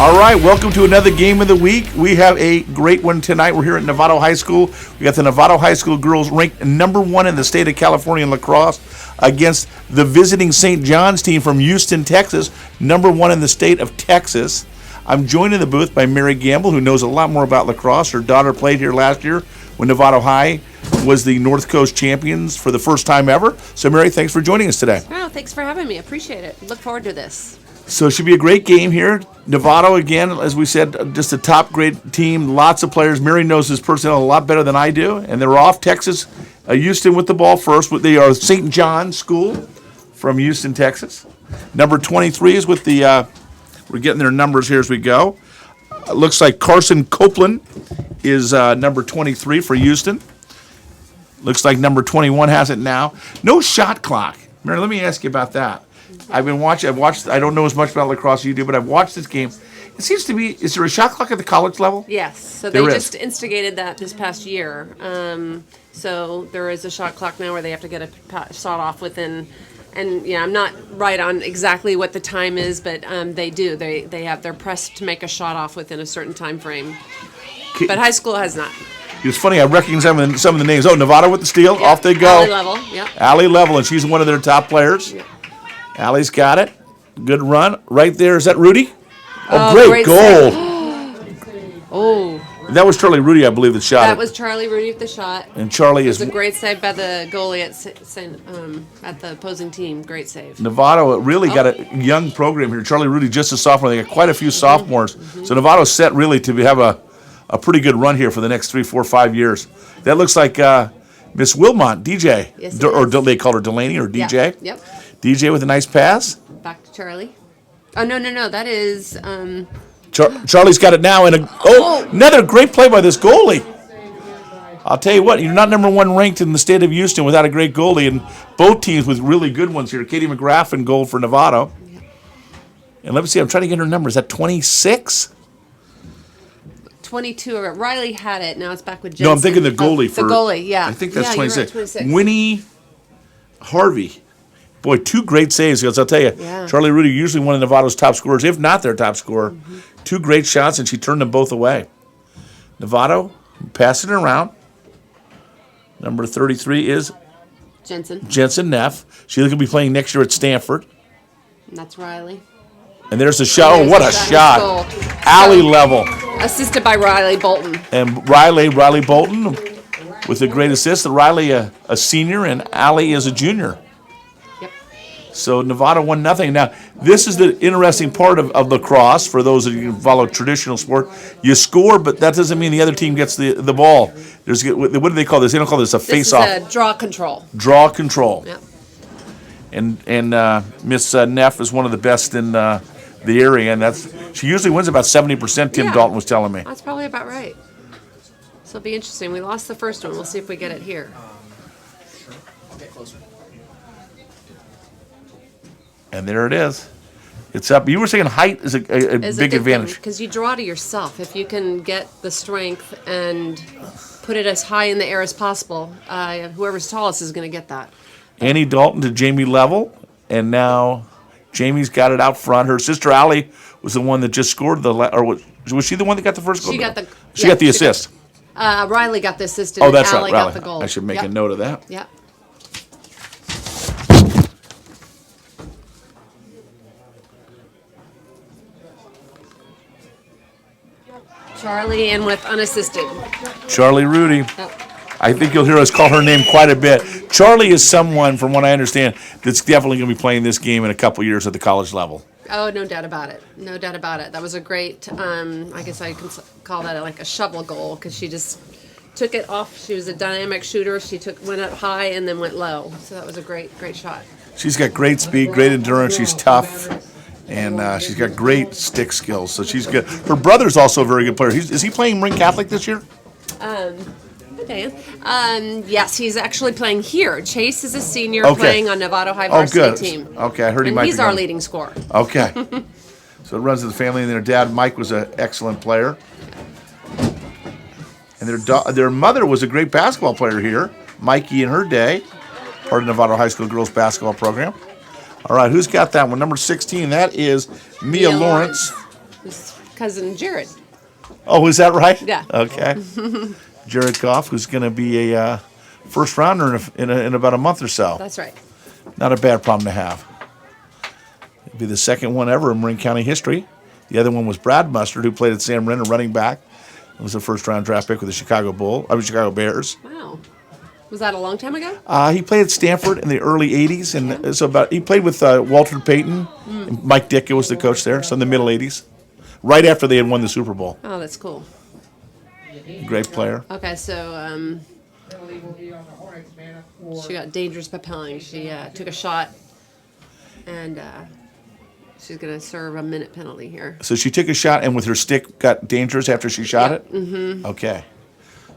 All right, welcome to another game of the week. We have a great one tonight. We're here at Novato High School. We got the Novato High School girls ranked #1 in the state of California in lacrosse against the visiting St. John's team from Houston, Texas, #1 in the state of Texas. I'm joined in the booth by Mary Gamble, who knows a lot more about lacrosse. Her daughter played here last year when Novato High was the North Coast champions for the first time ever. So, Mary, thanks for joining us today. Oh, thanks for having me. Appreciate it. Look forward to this. So it should be a great game here. Novato, again, as we said, just a top grade team, lots of players. Mary knows his personnel a lot better than I do. And they're off. Texas, Houston with the ball first. They are St. John's School from Houston, Texas. Number 23 is with the, we're getting their numbers here as we go. Looks like Carson Copeland is number 23 for Houston. Looks like number 21 has it now. No shot clock. Mary, let me ask you about that. I've watched, I don't know as much about lacrosse as you do, but I've watched this game. It seems to be, is there a shot clock at the college level? Yes. So they just instigated that this past year. So there is a shot clock now where they have to get a shot off within, and yeah, I'm not right on exactly what the time is, but they do. They're pressed to make a shot off within a certain time frame. But high school has not. It's funny, I recognize some of the names. Oh, Novato with the steal. Yep. Off they go. Allie Level, yep. Allie Level, and she's one of their top players. Yep. Allie's got it. Good run. Right there. Is that Rudy? Oh, great goal. Oh. That was Charlie Rudy, I believe, that shot it. That was Charlie Rudy with the shot. And Charlie is... It was a great save by the goalie at the opposing team. Great save. Novato really got a young program here. Charlie Rudy, just a sophomore. They got quite a few sophomores. So Novato's set really to have a pretty good run here for the next 3, 4, 5 years. That looks like Miss Wilmot, DJ. Yes, or they call her Delaney or DJ. Yeah. Yep. DJ with a nice pass. Back to Charlie. Oh, no. That is... Charlie's got it now. And another great play by this goalie. I'll tell you what, you're not #1 ranked in the state of Houston without a great goalie. And both teams with really good ones here. Katie McGrath in goal for Novato. Yep. And let me see, I'm trying to get her number. Is that 26? 22. Riley had it. Now it's back with Jensen. No, I'm thinking the goalie. The goalie, yeah. I think that's 26. You're right, 26. Winnie Harvey. Boy, 2 great saves. Because I'll tell you, Charlie Rudy, usually one of Novato's top scorers, if not their top scorer. Mm-hmm. 2 great shots, and she turned them both away. Novato passing it around. Number 33 is Jensen Neff. She's going to be playing next year at Stanford. And that's Riley. And there's the shot. Oh, what a shot. Alley level. Assisted by Riley Bolton. And Riley Bolton with a great assist. Riley a senior and Alley is a junior. Yep. So Novato 1-0. Now, this is the interesting part of lacrosse for those of you who follow traditional sport. You score, but that doesn't mean the other team gets the ball. What do they call this? They don't call this a face-off. This is a draw control. Draw control. Yep. And Miss Neff is one of the best in the area, and she usually wins about 70%, Tim Dalton was telling me. That's probably about right. So it'll be interesting. We lost the first one. We'll see if we get it here. I'll get closer. And there it is. It's up. You were saying height is a big advantage. Because you draw to yourself. If you can get the strength and put it as high in the air as possible, whoever's tallest is going to get that. Annie Dalton to Jamie Level, and now Jamie's got it out front. Her sister Allie was the one that just scored was she the one that got the first goal? She got the assist. Riley got the assist. Oh, that's Allie right, Riley. got the goal. I should make a note of that. Yep. Charlie in with unassisted. Charlie Rudy. Oh. I think you'll hear us call her name quite a bit. Charlie is someone, from what I understand, that's definitely going to be playing this game in a couple years at the college level. Oh, no doubt about it. No doubt about it. That was a great, I guess I can call that like a shovel goal because she just took it off. She was a dynamic shooter. She went up high and then went low. So that was a great shot. She's got great speed, great endurance. She's tough, and she's got great stick skills. So she's good. Her brother's also a very good player. Is he playing Marin Catholic this year? Dan. Yes, he's actually playing here. Chase is a senior playing on Novato High Varsity team. Okay, I heard he might be. He's our leading scorer. Okay. So it runs in the family, and their dad, Mike, was an excellent player. And their mother was a great basketball player here, Mikey in her day, part of Novato High School girls basketball program. All right, who's got that one? Number 16, that is Mia Lawrence. Who's cousin Jared. Oh, is that right? Yeah. Okay. Jared Goff, who's going to be a first rounder in about a month or so. That's right. Not a bad problem to have. It'll be the second one ever in Marin County history. The other one was Brad Mustard, who played at San Marin, a running back. It was a first-round draft pick with the Chicago Bears. Wow. Was that a long time ago? He played at Stanford in the early '80s, and so he played with Walter Payton. And Mike Ditka was the coach there, so in the middle '80s, right after they had won the Super Bowl. Oh, that's cool. Great player. Okay, so she got dangerous propelling. She took a shot, and she's going to serve a minute penalty here. So she took a shot, and with her stick got dangerous after she shot it? Mm-hmm. Okay.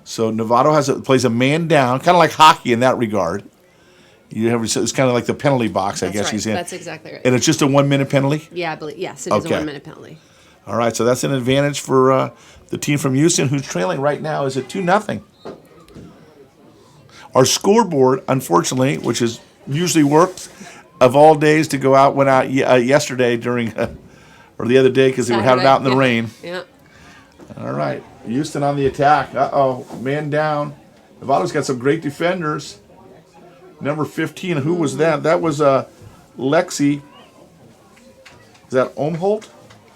So Novato plays a man down, kind of like hockey in that regard. It's kind of like the penalty box, I That's guess right. she's in. That's exactly right. And it's just a 1 minute penalty? Yeah, I believe, yes, it is a Okay. 1 minute penalty. All right, so that's an advantage for the team from Houston, who's trailing right now is at 2-0. Our scoreboard, unfortunately, which is usually worked of all days to go out, went out yesterday during, or the other day because they were having it out in the Yeah. rain. Yeah. All right, Houston on the attack. Uh-oh, man down. Novato's got some great defenders. Number 15, who was that? That was Lexi. Is that Omholt?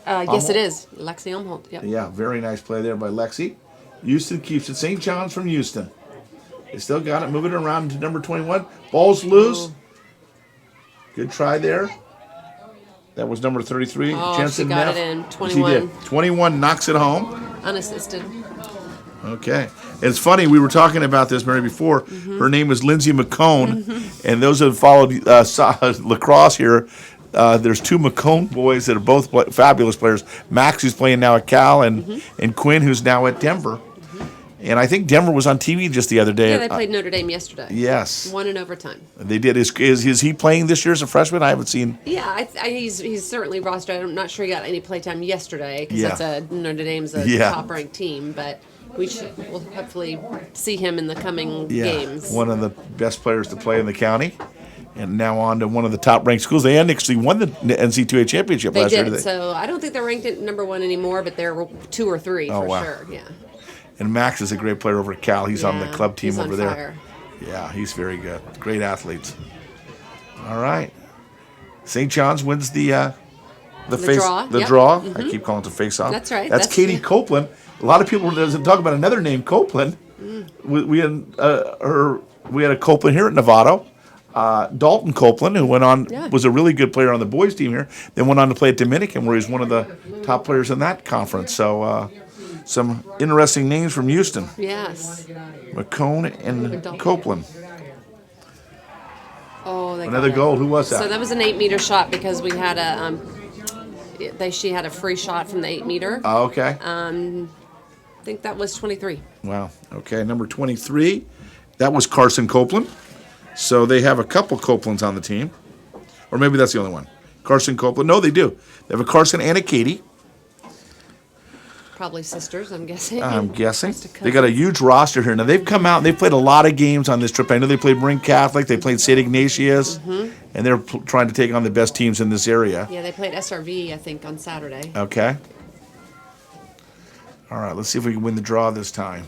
Yes, it is. Lexi Umholt. Yep. Yeah, very nice play there by Lexi. Houston keeps it. St. John's from Houston. They still got it. Moving it around to number 21. Ball's loose. Good try there. That was number 33. Oh, Jensen she got Neff. it in. She 21. did. 21 knocks it home. Unassisted. Okay. It's funny, we were talking about this, Mary, before. Her name is Lindsay McCone, and those who have followed lacrosse here, there's two McCone boys that are both fabulous players. Max, who's playing now at Cal, and Quinn, who's now at Denver. And I think Denver was on TV just the other day. Yeah, they played Notre Dame yesterday. Yes. Won in overtime. They did. Is he playing this year as a freshman? I haven't seen. Yeah, he's certainly rostered. I'm not sure he got any playtime yesterday because Yeah. Notre Dame's a Yeah. top-ranked team, but we'll hopefully see him in the coming Yeah, games. one of the best players to play in the county. And now on to one of the top-ranked schools. They actually won the NC2A championship They last year. did. So I don't think they're ranked at number 1 anymore, but they're 2 or 3 Oh, for wow. sure. Yeah. And Max is a great player over at Cal. He's on the Yeah, club team he's on over there. fire. Yeah, he's very good. Great athletes. All right. St. John's wins the draw, yep. draw. I keep calling it the face-off. That's right. That's Katie Copeland. A lot of people doesn't talk about another name, Copeland. We had a Copeland here at Novato. Dalton Copeland, who was a really good player on the boys team here, then went on to play at Dominican, where he's one of the top players in that conference. So some interesting names from Houston. Yes. McCone and Copeland. Oh, they Another got it. goal. Who was that? So that was an 8-meter shot because we had she had a free shot from the 8-meter. Oh, okay. I think that was 23. Wow. Okay, number 23. That was Carson Copeland. So they have a couple Copelands on the team. Or maybe that's the only one. Carson Copeland. No, they do. They have a Carson and a Katie. Probably sisters, I'm guessing. I'm guessing. Just a couple. They got a huge roster here. Now, they've come out and they've played a lot of games on this trip. I know they played Marin Catholic. They played St. Ignatius. And they're trying to take on the best teams in this area. Yeah, they played SRV, I think, on Saturday. Okay. All right, let's see if we can win the draw this time.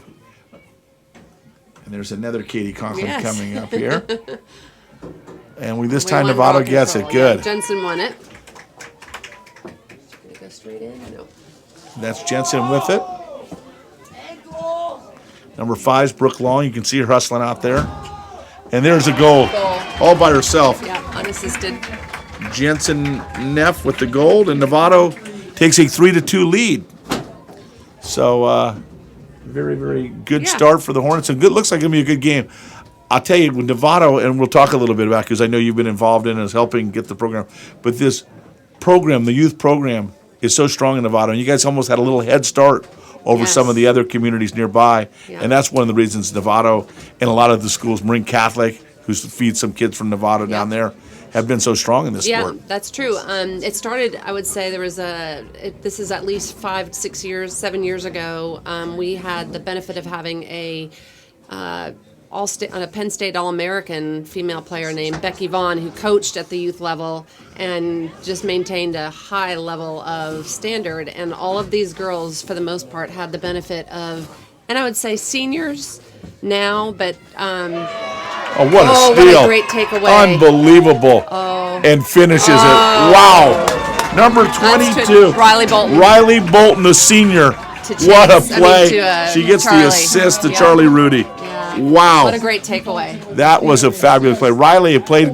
And there's another Katie Conklin Yes. coming up here. And this We time won Novato ball gets it. control. Good. Yeah, Jensen won it. Did it go straight in? No. That's Jensen with it. Number 5 is Brooke Long. You can see her hustling out there. And there's a goal. All by herself. Yeah, unassisted. Jensen Neff with the gold. And Novato takes a 3-2 lead. So, very, very good Yeah. start for the Hornets. And good. Looks like it'll be a good game. I'll tell you, with Novato, and we'll talk a little bit about it because I know you've been involved in it as helping get the program. But this program, the youth program, is so strong in Novato. And you guys almost had a little head start over Yes. some of the other communities nearby. Yeah. And that's one of the reasons Novato and a lot of the schools, Marin Catholic, who feeds some kids from Novato down there, have been so strong in this Yeah, sport. that's true. It started, I would say, this is at least 5, 6 years, 7 years ago. We had the benefit of having a a Penn State All-American female player named Becky Vaughn, who coached at the youth level and just maintained a high level of standard. And all of these girls, for the most part, had the benefit of, and I would say seniors now, but Oh, what a steal. what a great takeaway. Unbelievable. And finishes it. Wow. Number 22. Riley Bolton. Riley Bolton, the senior. What a play. She gets Charlie. the assist to Yeah. Charlie Rudy. Yeah. Wow. What a great takeaway. That was a fabulous play. Riley had played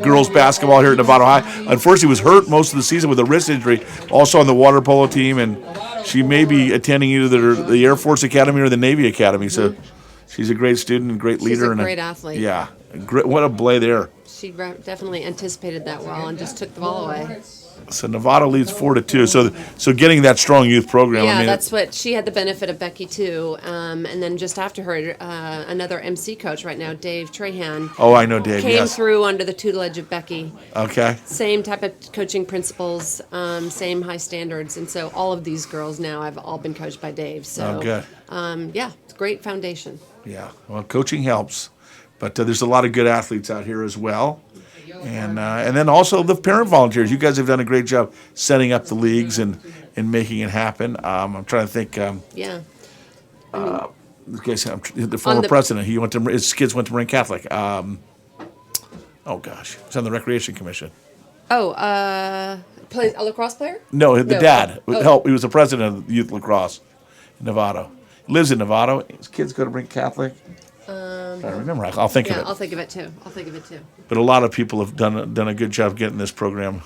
girls basketball here at Novato High. Unfortunately, was hurt most of the season with a wrist injury, also on the water polo team, and she may be attending either the Air Force Academy or the Navy Academy. So she's a great student and great leader. She's a and great athlete. Yeah. What a play there. She definitely anticipated that well and just took the ball away. So Novato leads 4-2. So getting that strong youth program. Yeah, I mean, that's what she had the benefit of Becky too, and then just after her, another MC coach right now, Dave Trahan, oh, I know Dave. came Yes. through under the tutelage of Becky. Okay. Same type of coaching principles, same high standards, and so all of these girls now have all been coached by Dave. So, Oh, good. Yeah, it's a great foundation. Yeah. Well, coaching helps, but there's a lot of good athletes out here as well. And then also the parent volunteers. You guys have done a great job setting up the leagues and making it happen. I'm trying to think. Yeah. Okay, so the former president. His kids went to Marin Catholic. Oh gosh, he's on the Recreation Commission. Oh, play a lacrosse player? No, the No. dad. Oh. He was the president of Youth Lacrosse in Novato. He lives in Novato. His kids go to Marin Catholic. I don't remember. I'll think Yeah, of it. I'll think of it too. But a lot of people have done a good job getting this program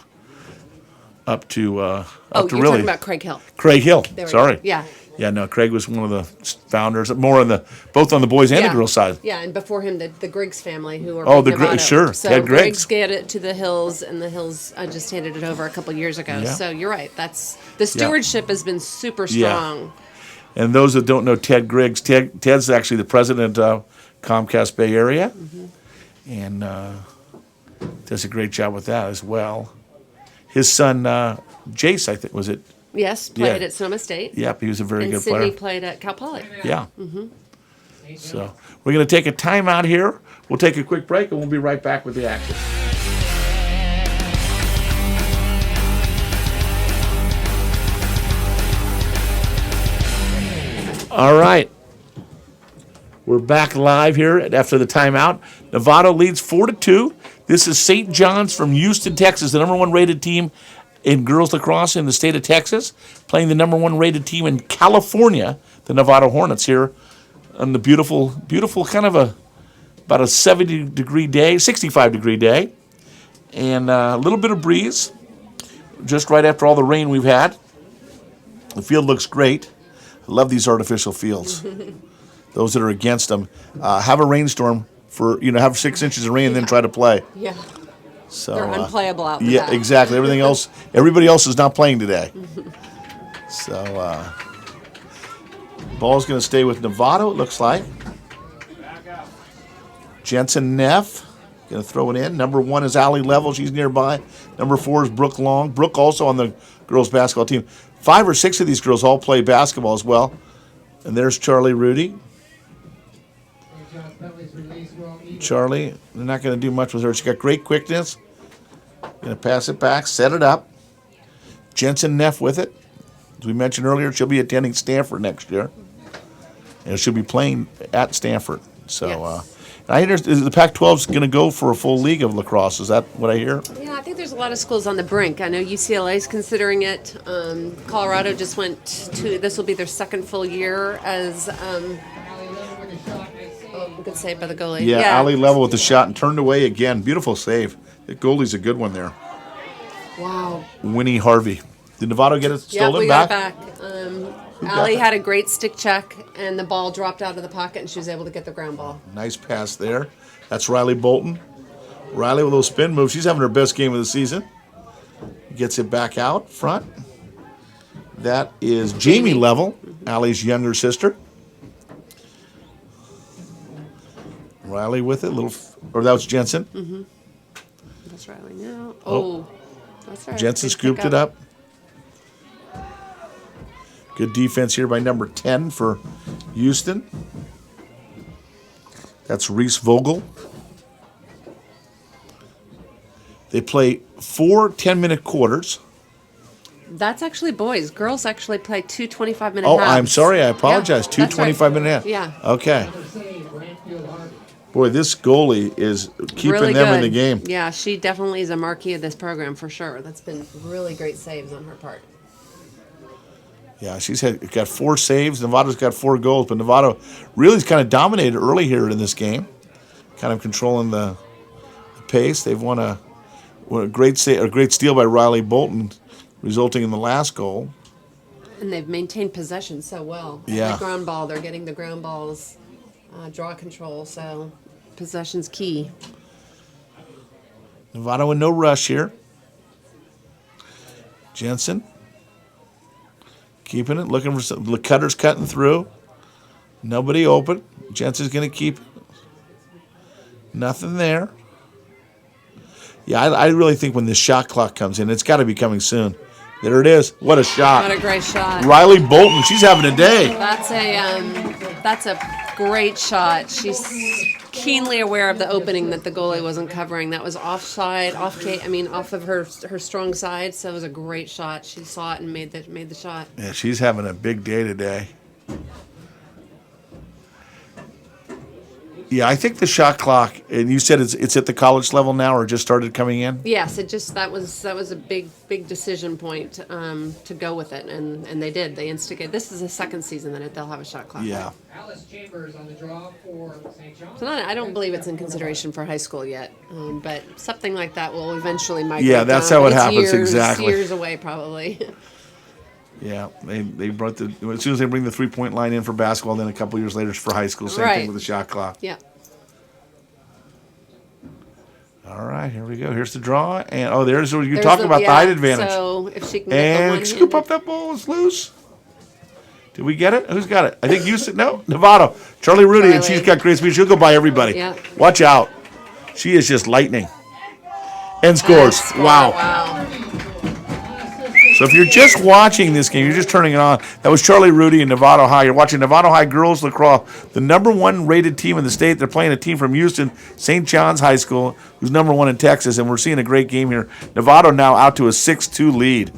up to You're really talking about Craig Hill. Craig Hill. There we Sorry. go. Yeah. Yeah, no, Craig was one of the founders, both on the boys and the girls side. Yeah, and before him, the Griggs family, who were Oh, big the Griggs, Novato. sure, So Ted Griggs. gave it to the Hills, and the Hills just handed it over a couple years ago. Yeah. So you're right. The stewardship has been super strong. And those that don't know Ted Griggs, Ted's actually the president of Comcast Bay Area, and does a great job with that as well. His son, Jace, I think, was it? Yes, played Yeah. at Sonoma State. Yep, he was a very And good Sydney player. played at Cal Poly. Yeah. So we're going to take a timeout here. We'll take a quick break, and we'll be right back with the action. All right. We're back live here after the timeout. Novato leads 4-2. This is St. John's from Houston, Texas, the number one rated team in girls lacrosse in the state of Texas, playing the number one rated team in California, the Novato Hornets, here on the beautiful kind of about a 70-degree day, 65-degree day, and a little bit of breeze just right after all the rain we've had. The field looks great. I love these artificial fields. Those that are against them, have a rainstorm have 6 inches of rain and then try to play. Yeah. So They're unplayable out in the yeah, back. exactly. Everybody else is not playing today. So ball's going to stay with Novato, it looks like. Jensen Neff going to throw it in. Number 1 is Allie Level. She's nearby. Number 4 is Brooke Long. Brooke also on the girls basketball team. 5 or 6 of these girls all play basketball as well. And there's Charlie Rudy. Charlie, they're not going to do much with her. She's got great quickness. Going to pass it back, set it up. Jensen Neff with it. As we mentioned earlier, she'll be attending Stanford next year. And she'll be playing at Stanford. So, Yes. I hear the Pac-12 is going to go for a full league of lacrosse. Is that what I hear? Yeah, I think there's a lot of schools on the brink. I know UCLA's considering it. Colorado just went to, this will be their second full year as, good save by the goalie. Yeah, Allie Level with the shot and turned away again. Beautiful save. The goalie's a good one there. Wow. Winnie Harvey. Did Novato get it Yeah, stolen we back? got it back. got Allie it? had a great stick check, and the ball dropped out of the pocket, and she was able to get the ground ball. Nice pass there. That's Riley Bolton. Riley with a little spin move. She's having her best game of the season. Gets it back out front. That is Jamie Level, Allie's younger sister. Riley with it, or that was Jensen. That's Riley now. Oh, that's right. Jensen Good scooped pick it up. Good defense here by number 10 for Houston. That's Reese Vogel. They play 4 10-minute quarters. That's actually boys. Girls actually play 2 25-minute Oh, halves. I'm sorry. I apologize. Yeah, Two that's right. 25-minute halves. Yeah. Okay. Boy, this goalie is keeping Really them good. in the game. Yeah, she definitely is a marquee of this program for sure. That's been really great saves on her part. Yeah, she's got 4 saves. Novato's got 4 goals, but Novato really kind of dominated early here in this game, kind of controlling the pace. They've won a great steal by Riley Bolton, resulting in the last goal. And they've maintained possession so well. Yeah. The ground ball, they're getting the ground balls, draw control, so possession's key. Novato in no rush here. Jensen keeping it, looking for some. Cutter's cutting through. Nobody open. Jensen's going to keep it. Nothing there. Yeah, I really think when this shot clock comes in, it's got to be coming soon. There it is. What a shot. What a great shot. Riley Bolton, she's having a day. That's a great shot. She's keenly aware of the opening that the goalie wasn't covering. That was offside, off of her strong side. So it was a great shot. She saw it and made the shot. Yeah, she's having a big day today. Yeah, I think the shot clock, and you said it's at the college level now, or just started coming in? Yes, that was a big decision point to go with it, and they did. They instigated. This is the second season that they'll have a shot clock. Yeah. Alice Chambers on the draw for St. John's. So I don't believe it's in consideration for high school yet, but something like that will eventually migrate. Yeah, that's down. how it It's happens, years, exactly. Years away, probably. Yeah, they brought as soon as they bring the 3-point line in for basketball, then a couple years later it's for high school. Same Right. thing with the shot clock. Yeah. All right, here we go. Here's the draw, and there's where you talk about the height advantage. So if she can get the And one scoop up that ball. It's loose. Did we get it? Who's got it? I think you said no. Novato, Charlie Rudy, and she's got great speed. She'll go by everybody. Yeah. Watch out. She is just lightning. And scores. Wow. So if you're just watching this game, you're just turning it on. That was Charlie Rudy and Novato High. You're watching Novato High Girls Lacrosse, the #1 rated team in the state. They're playing a team from Houston, St. John's High School, who's #1 in Texas, and we're seeing a great game here. Novato now out to a 6-2 lead.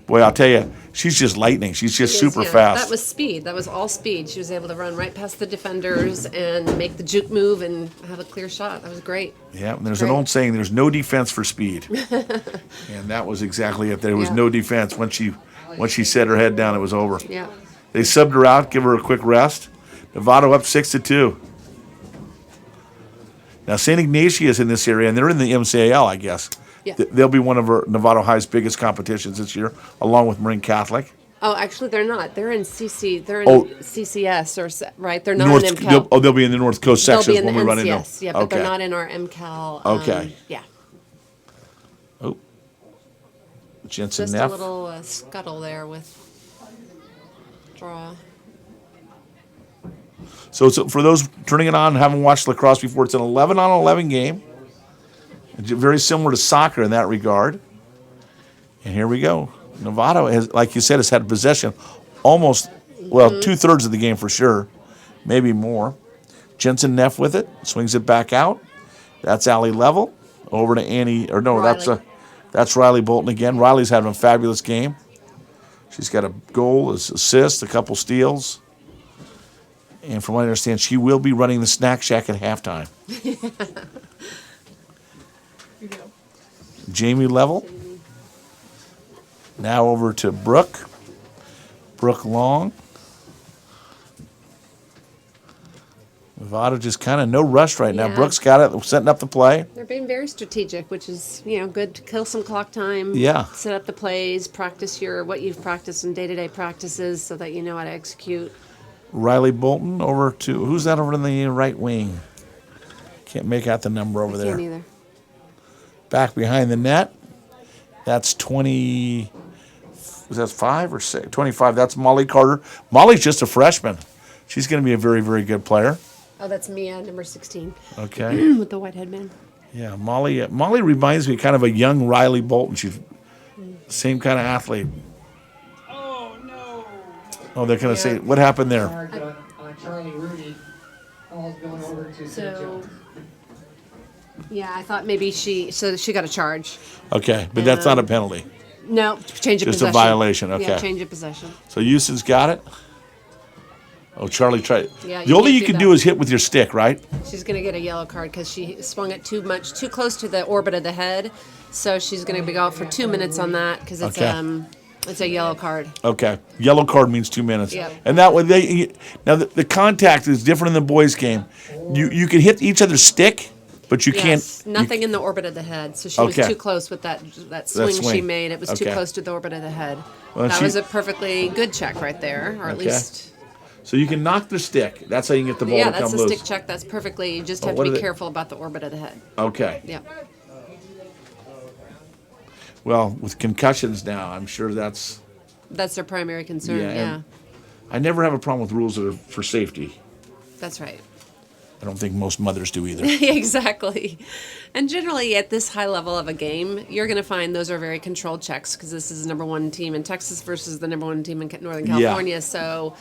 Boy, I'll tell you, she's just lightning. She's just super fast. That was speed. That was all speed. She was able to run right past the defenders and make the juke move and have a clear shot. That was great. Yeah, and there's an old saying, there's no defense for speed. And that was exactly it. There was no defense. Once she set her head down, it was over. Yeah. They subbed her out, give her a quick rest. Novato up 6-2. Now, St. Ignatius in this area, and they're in the MCAL, I guess. Yeah. They'll be one of Novato High's biggest competitions this year, along with Marin Catholic. Oh, actually, they're not. They're in CC. They're in Oh. CCS, right? They're not in MCAL. They'll be in the North Coast They'll sections be in the when we run into them. NCS, yeah, but they're not in our MCAL. Okay. Yeah. Oh. Jensen Just Neff. a little scuttle there with draw. So for those turning it on and haven't watched lacrosse before, it's an 11-on-11 game. It's very similar to soccer in that regard. And here we go. Novato, has, like you said, has had possession almost, 2/3 of the game for sure, maybe more. Jensen Neff with it, swings it back out. That's Allie Level. Over to Annie, or no, Riley. that's Riley Bolton again. Riley's having a fabulous game. She's got a goal, an assist, a couple steals. And from what I understand, she will be running the snack shack at halftime. Jamie Level. Now over to Brooke. Brooke Long. Novato just kind of no rush right now. Yeah. Brooke's got it, setting up the play. They're being very strategic, which is good to kill some clock time. Yeah. Set up the plays, practice what you've practiced in day-to-day practices, so that you know how to execute. Riley Bolton over to, who's that over in the right wing? Can't make out the number over there. Can't either. Back behind the net. That's 20, was that 5 or 6? 25, that's Molly Carter. Molly's just a freshman. She's going to be a very, very good player. Oh, that's Mia, number 16, Okay. with the white headband. Yeah, Molly reminds me kind of a young Riley Bolton. She's the same kind of athlete. Oh, no. Oh, they're going to say, what happened there? Charge on Charlie Rudy. Ball's going over to St. So, John's. yeah, I thought maybe she got a charge. Okay, but that's not a penalty. No, change of Just a possession. violation, okay. Yeah, change of possession. So Houston's got it. Oh, Charlie tried. Yeah, The you only can't you do can that. do is hit with your stick, right? She's going to get a yellow card because she swung it too close to the orbit of the head. So she's going to be out for 2 minutes on that because it's Okay. it's a yellow card. Okay. Yellow card means 2 minutes. Yep. And that way now the contact is different in the boys' game. You can hit each other's stick, but you Yes, can't. nothing in the orbit of the head. So she was Okay. too close with that swing she swing. made. It was too Okay. close to the orbit of the head. Well, that she- was a perfectly good check right there, or at Okay. least. So you can knock the stick. That's how you can get the ball Yeah, to that's come a loose. stick check. That's perfectly. You just have to what are be they- careful about the orbit of the head. Okay. Yeah. Well, with concussions now, I'm sure that's. That's their primary concern. Yeah, Yeah, and- I never have a problem with rules that are for safety. that's right. I don't think most mothers do either. Exactly. And generally, at this high level of a game, you're going to find those are very controlled checks because this is the number one team in Texas versus the number one team in Northern Yeah. California. So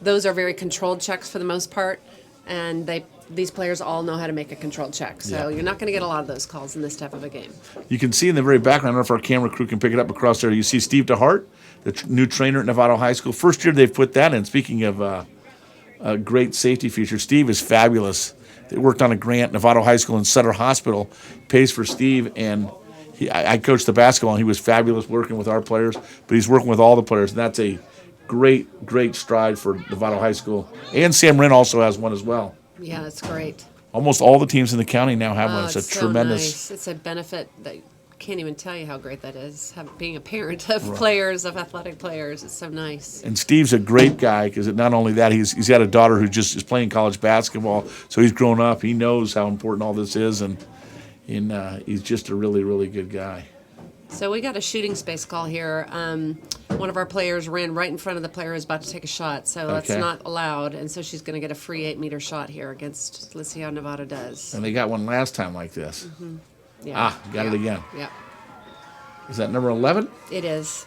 those are very controlled checks for the most part. And these players all know how to make a controlled check. So Yeah. you're not going to get a lot of those calls in this type of a game. You can see in the very background, I don't know if our camera crew can pick it up across there. You see Steve DeHart, the new trainer at Novato High School. First year they've put that in. Speaking of a great safety feature, Steve is fabulous. They worked on a grant, Novato High School and Sutter Hospital pays for Steve. And I coached the basketball, and he was fabulous working with our players. But he's working with all the players, and that's a great stride for Novato High School. And Sam Wren also has one as well. Yeah, it's great. Almost all the teams in the county now have one. Oh, It's a so tremendous. nice. It's a benefit that can't even tell you how great that is. Being a parent of players, of athletic players, it's so nice. And Steve's a great guy because not only that, he's got a daughter who just is playing college basketball. So he's grown up. He knows how important all this is, and he's just a really good guy. So we got a shooting space call here. One of our players ran right in front of the player who's about to take a shot, so that's Okay. not allowed. And so she's going to get a free 8-meter shot here against. Let's see how Novato does. And they got one last time like this. Yeah. Got it again. Yeah, Is that number 11? it is.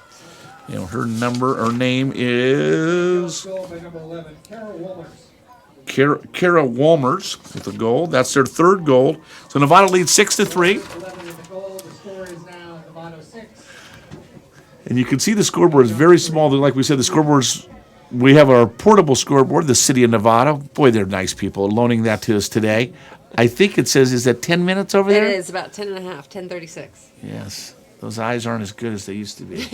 You know, her name is Goal by number 11, Carol Wolmers. Kara Walmers with the goal. That's their third goal. So Novato leads 6-3. 11 with the goal. The score is now Novato 6. And you can see the scoreboard is very small. Like we said, the scoreboard's, we have our portable scoreboard, the city of Novato. Boy, they're nice people, loaning that to us today. I think it says, is that 10 minutes over there? It is about 10 and a half, 10:36. Yes. Those eyes aren't as good as they used to be.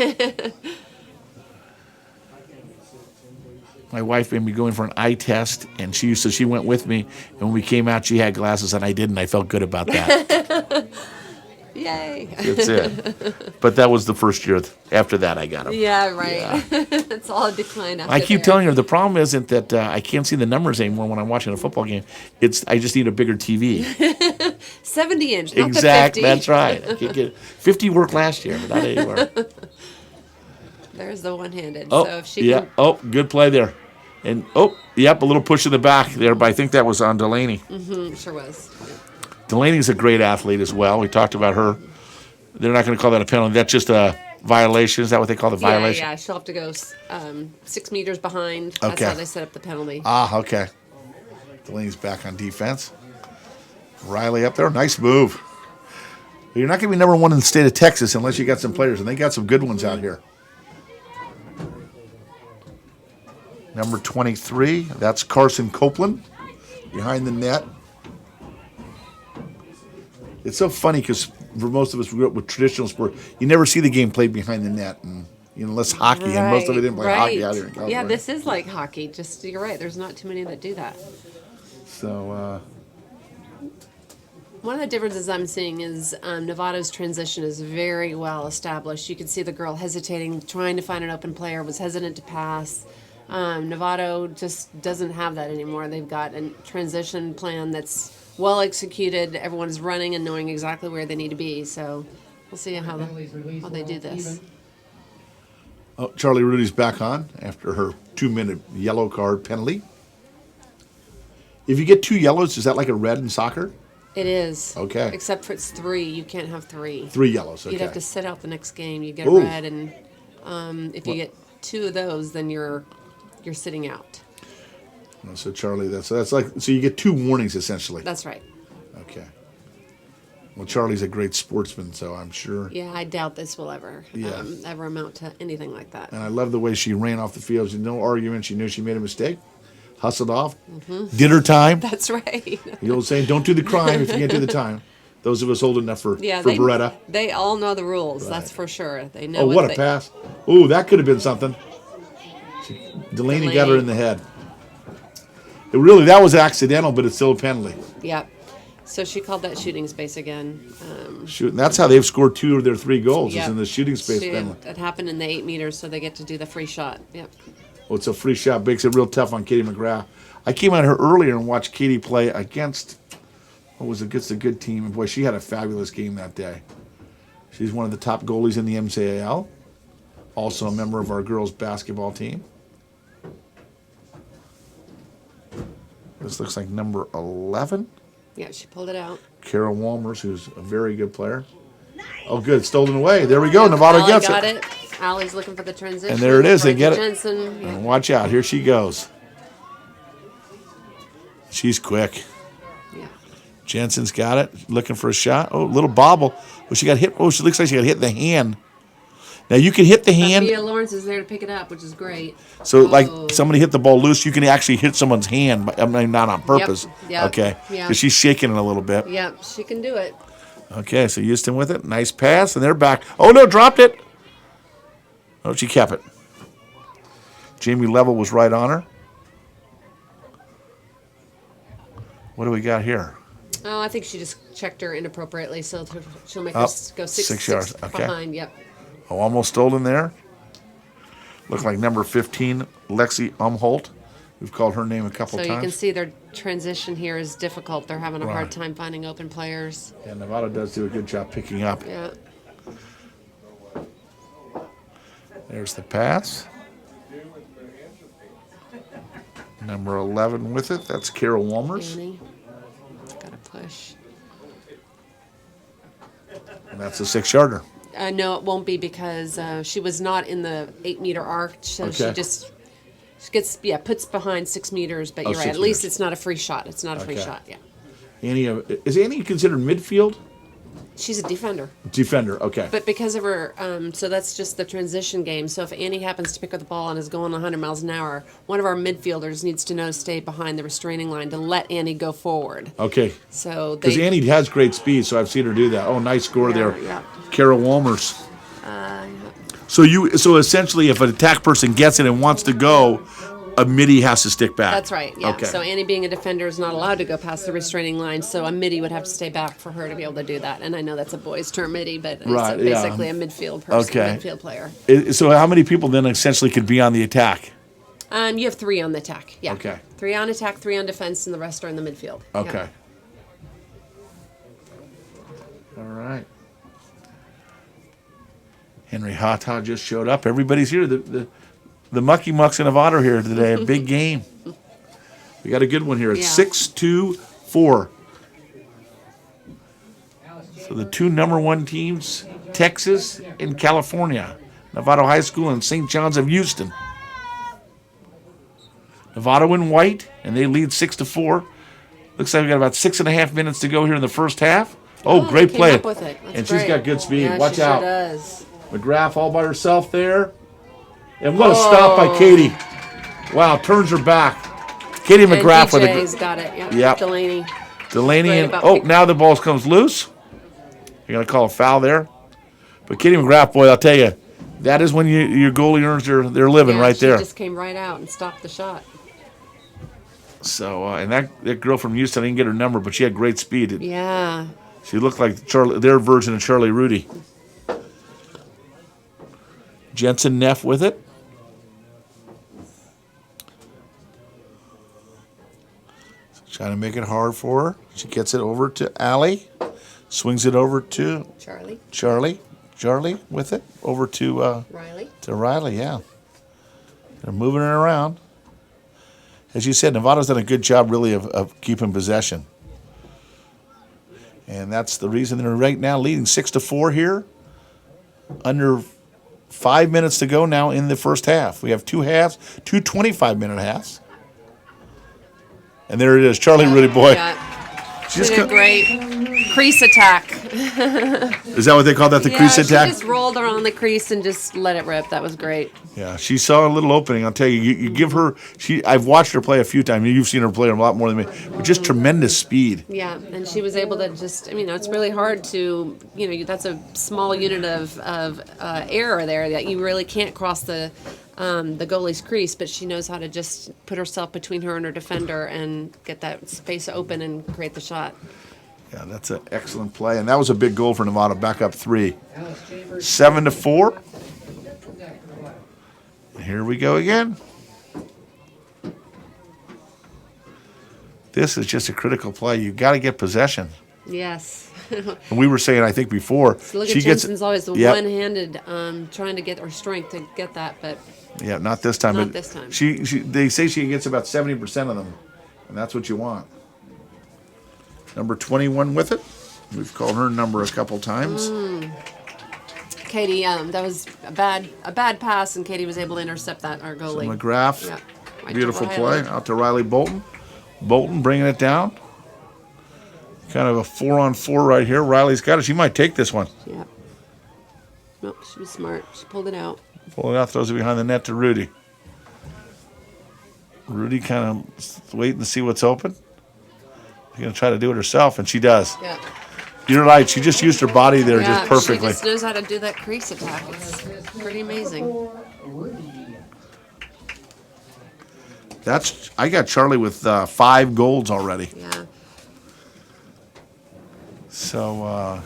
My wife made me go in for an eye test, and she went with me. And when we came out, she had glasses, and I didn't. I felt good about that. Yay! That's it. But that was the first year. After that, I got them. Yeah, right. It's all a decline after I keep there. telling her the problem isn't that I can't see the numbers anymore when I'm watching a football game. I just need a bigger TV. 70-inch, not Exactly. the 50. That's right. I can't get 50 worked last year, but not anymore. There's the one-handed. Oh, So if she yeah. can, Oh, good play there. And, yep, a little push in the back there, but I think that was on Delaney. sure was. Delaney's a great athlete as well. We talked about her. They're not going to call that a penalty. That's just a violation. Is that what they call the violation? Yeah, she'll have to go 6 meters behind. That's Okay. how they set up the penalty. Okay. Delaney's back on defense. Riley up there. Nice move. You're not going to be number one in the state of Texas unless you got some players, and they got some good ones out here. Number 23, that's Carson Copeland behind the net. It's so funny because for most of us, we grew up with traditional sport. You never see the game played behind the net, and unless hockey, and most of it didn't play hockey out here in California. Yeah, this is like hockey. Just you're right. There's not too many that do that. So, One of the differences I'm seeing is Novato's transition is very well established. You can see the girl hesitating, trying to find an open player, was hesitant to pass. Novato just doesn't have that anymore. They've got a transition plan that's well executed. Everyone's running and knowing exactly where they need to be. So we'll see how they do this. Charlie Rudy's back on after her 2-minute yellow card penalty. If you get 2 yellows, is that like a red in soccer? It is. Okay. Except for it's 3. You can't have 3. 3 yellows, okay. You'd have to sit out the next game. You get a Ooh. red, and if you get 2 of those, then you're sitting out. So Charlie, that's like, so you get 2 warnings essentially. That's right. Okay. Well, Charlie's a great sportsman, so I'm sure. Yeah, I doubt this will Yeah. ever amount to anything like that. And I love the way she ran off the field. She no argument. She knew she made a mistake. Hustled off. Did her time. That's right. The old saying, don't do the crime if you can't do the time. Those of us old enough for Beretta. They all know the rules. That's for sure. They know. Oh, what a pass. Oh, that could have been something. Delaney got her in the head. That was accidental, but it's still a penalty. Yep. So she called that shooting space again. Shooting. That's how they've scored 2 of their 3 goals, Yep. is in the shooting space penalty. It happened in the 8 meters, so they get to do the free shot. Yep. Oh, it's a free shot. Makes it real tough on Katie McGrath. I came out here earlier and watched Katie play against a good team. And boy, she had a fabulous game that day. She's one of the top goalies in the MCAL. Also a member of our girls basketball team. This looks like number 11. Yeah, she pulled it out. Kara Walmers, who's a very good player. Oh, good. Stolen away. There we go. Novato Allie gets got it. it. Allie's looking for the transition. And there it is. They Right get to it. Jensen. Yeah. And watch out. Here she goes. She's quick. Yeah. Jensen's got it. Looking for a shot. Oh, little bobble. Oh, she got hit. Oh, she looks like she got hit in the hand. Now, you can hit the hand. Mia Lawrence is there to pick it up, which is great. So, like, somebody hit the ball loose, you can actually hit someone's hand. But, I mean, not on purpose. Yep. Okay. Yeah. Because she's shaking it a little bit. Yep, she can do it. Okay, so Houston with it. Nice pass, and they're back. Oh, no, dropped it. Oh, she kept it. Jamie Level was right on her. What do we got here? Oh, I think she just checked her inappropriately, so she'll make Oh, her go 6 yards. Okay. behind. Yep. Oh, almost stolen there. Looked like number 15, Lexi Umholt. We've called her name a couple So times. you can see their transition here is difficult. They're having a hard Right. time finding open players. Yeah, Novato does do a good job picking up. Yeah. There's the pass. Number 11 with it. That's Carol Walmers. Annie. Got to push. And that's a 6-yarder. No, it won't be because she was not in the 8-meter arc. So she Okay. just she gets puts behind 6 meters. But Oh, you're right. 6 At least meters. it's not a free shot. It's not a free Okay. shot. Yeah. Annie, is Annie considered midfield? She's a defender. Defender, okay. But because of her, so that's just the transition game. So if Annie happens to pick up the ball and is going 100 miles an hour, one of our midfielders needs to know to stay behind the restraining line to let Annie go forward. Okay. So Because they. Annie has great speed, so I've seen her do that. Oh, nice score there. Yeah. Carol Walmers. So essentially, if an attack person gets it and wants to go, a midi has to stick back. That's right. Yeah. Okay. So Annie, being a defender, is not allowed to go past the restraining line. So a midi would have to stay back for her to be able to do that. And I know that's a boys' term, midi, but it's Right, yeah. basically a midfield person, Okay. midfield player. So how many people then essentially could be on the attack? You have 3 on the attack. Yeah. Okay. 3 on attack, 3 on defense, and the rest are in the midfield. Yeah. Okay. All right. Henry Hata just showed up. Everybody's here. The Mucky Mucks and Novato are here today. A big game. We got a good one here. It's Yeah. 6-2-4. So the 2 number 1 teams, Texas and California. Novato High School and St. John's of Houston. Novato in white, and they lead 6-4. Looks like we got about 6.5 minutes to go here in the first half. Oh, they great came play. up with it. That's And she's great. got good speed. Yeah, Watch she out. Sure does. McGrath all by herself there. And what a stop by Katie. Wow, turns her back. Katie McGrath with BJ's a got it. Yep. Yep. Delaney. Delaney. Great And, about oh, picking- now the ball comes loose. You're going to call a foul there. But Katie McGrath, boy, I'll tell you, that is when your goalie earns their living Yeah, right she there. just came right out and stopped the shot. So, and that girl from Houston, I didn't get her number, but she had great speed. Yeah. She looked like their version of Charlie Rudy. Jensen Neff with it. Trying to make it hard for her. She gets it over to Allie. Swings it over to Charlie. Charlie with it. Over to Riley. yeah. They're moving her around. As you said, Novato's done a good job really of keeping possession. And that's the reason they're right now leading 6-4 here. Under 5 minutes to go now in the first half. We have 2 halves, 2 25-minute halves. And there it is, Charlie Rudy, boy. Yeah. She just She did a great crease attack. Is that what they call that, the crease attack? She just rolled around the crease and just let it rip. That was great. Yeah, she saw a little opening. I'll tell you, you give her. I've watched her play a few times. You've seen her play a lot more than me. But just tremendous speed. Yeah, and she was able to just. I mean, it's really hard to. That's a small unit of error there that you really can't cross the goalie's crease. But she knows how to just put herself between her and her defender and get that space open and create the shot. Yeah, that's an excellent play, and that was a big goal for Novato. Back up 3, 7-4. Here we go again. This is just a critical play. You got to get possession. Yes. And we were saying, I think before, So look at she gets. Jensen's always the Yep. one-handed trying to get her strength to get that, but Yeah, not this time. Not But this time. They say she gets about 70% of them, and that's what you want. Number 21 with it. We've called her number a couple times. Katie, that was a bad pass, and Katie was able to intercept that, our goalie. McGrath, Yeah. Right to beautiful Riley. play out to Riley Bolton. Bolton bringing it down. Kind of a 4-on-4 right here. Riley's got it. She might take this one. Yeah. Nope, she was smart. She pulled it out. Pull it out, throws it behind the net to Rudy. Rudy kind of waiting to see what's open. She's going to try to do it herself, and she does. Yeah. You're right. She just used her body there Yeah, just perfectly. she just knows how to do that crease attack. It's pretty amazing. I got Charlie with 5 goals already. Yeah. So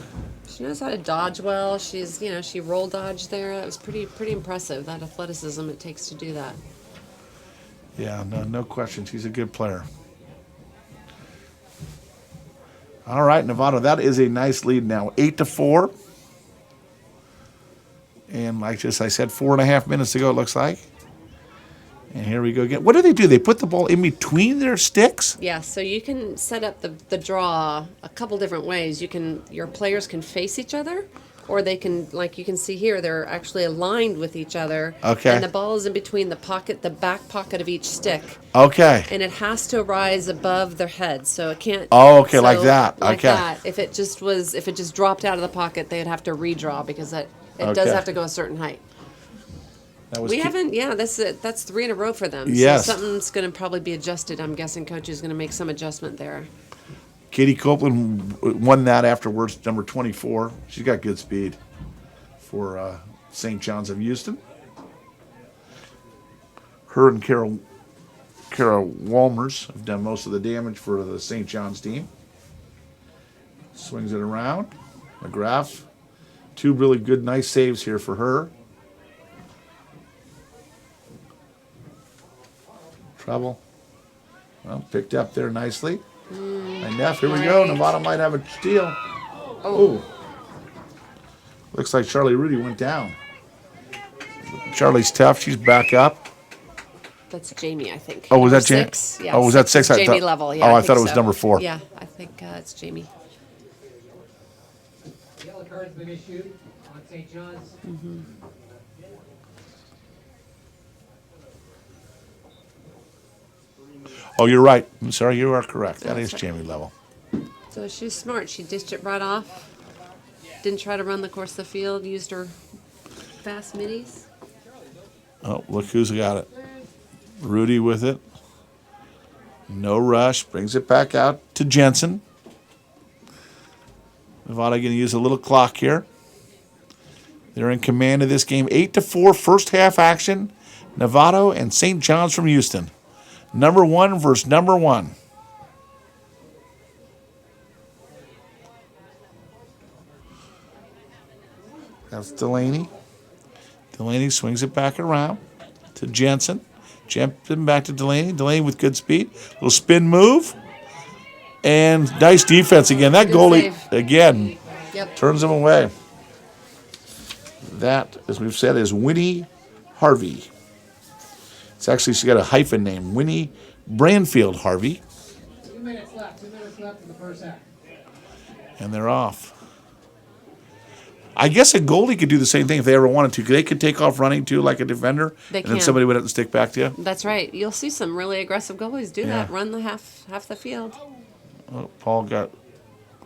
She knows how to dodge well. She roll dodged there. That was pretty impressive, that athleticism it takes to do that. yeah, no question. She's a good player. All right, Novato, that is a nice lead now, 8-4. And like I said, 4.5 minutes to go, it looks like. And here we go again. What do? They put the ball in between their sticks? Yeah, so you can set up the draw a couple different ways. Your players can face each other, or they can, like you can see here, they're actually aligned with each other. Okay. And the ball is in between the back pocket of each stick. Okay. And it has to rise above their head, so it can't. Oh, okay, like that. Like Okay. that. If it just dropped out of the pocket, they'd have to redraw because it does Okay. have to go a certain height. That was We key. haven't, yeah, that's 3 in a row for them. Yes. So something's going to probably be adjusted. I'm guessing coach is going to make some adjustment there. Katie Copeland won that afterwards, number 24. She's got good speed for St. John's of Houston. Her and Kara Walmers have done most of the damage for the St. John's team. Swings it around. McGrath. 2 really good, nice saves here for her. Trouble. Well, picked up there nicely. Enough. Here we go. Right. Novato might have a steal. Oh. Looks like Charlie Rudy went down. Charlie's tough. She's back up. That's Jamie, I think. Oh, was Number that Jamie? 6? Yeah, Oh, was that 6? It's I Jamie thought- level, yeah. oh, I think thought it was so. number 4. Yeah, I think it's Jamie. Yellow card's been issued on St. John's. Oh, you're right. I'm sorry. You are correct. That That's is right. Jamie level. So she's smart. She dished it right off. Didn't try to run the course of the field. Used her fast middies. Oh, look who's got it. Rudy with it. No rush. Brings it back out to Jensen. Novato going to use a little clock here. They're in command of this game. 8-4 first half action. Novato and St. John's from Houston. Number 1 versus number 1. That's Delaney. Delaney swings it back around to Jensen. Jensen back to Delaney. Delaney with good speed. Little spin move. And nice defense again. That Good goalie, save. again, Yep. turns them away. That, as we've said, is Winnie Harvey. It's actually, she got a hyphen name. Winnie Branfield Harvey. 2 minutes left. 2 minutes left in the first half. And they're off. I guess a goalie could do the same thing if they ever wanted to. They could take off running too, like a defender, They and then can. somebody would have to stick back to you. That's right. You'll see some really aggressive goalies do that. Yeah. Run the half the field. Oh, Paul got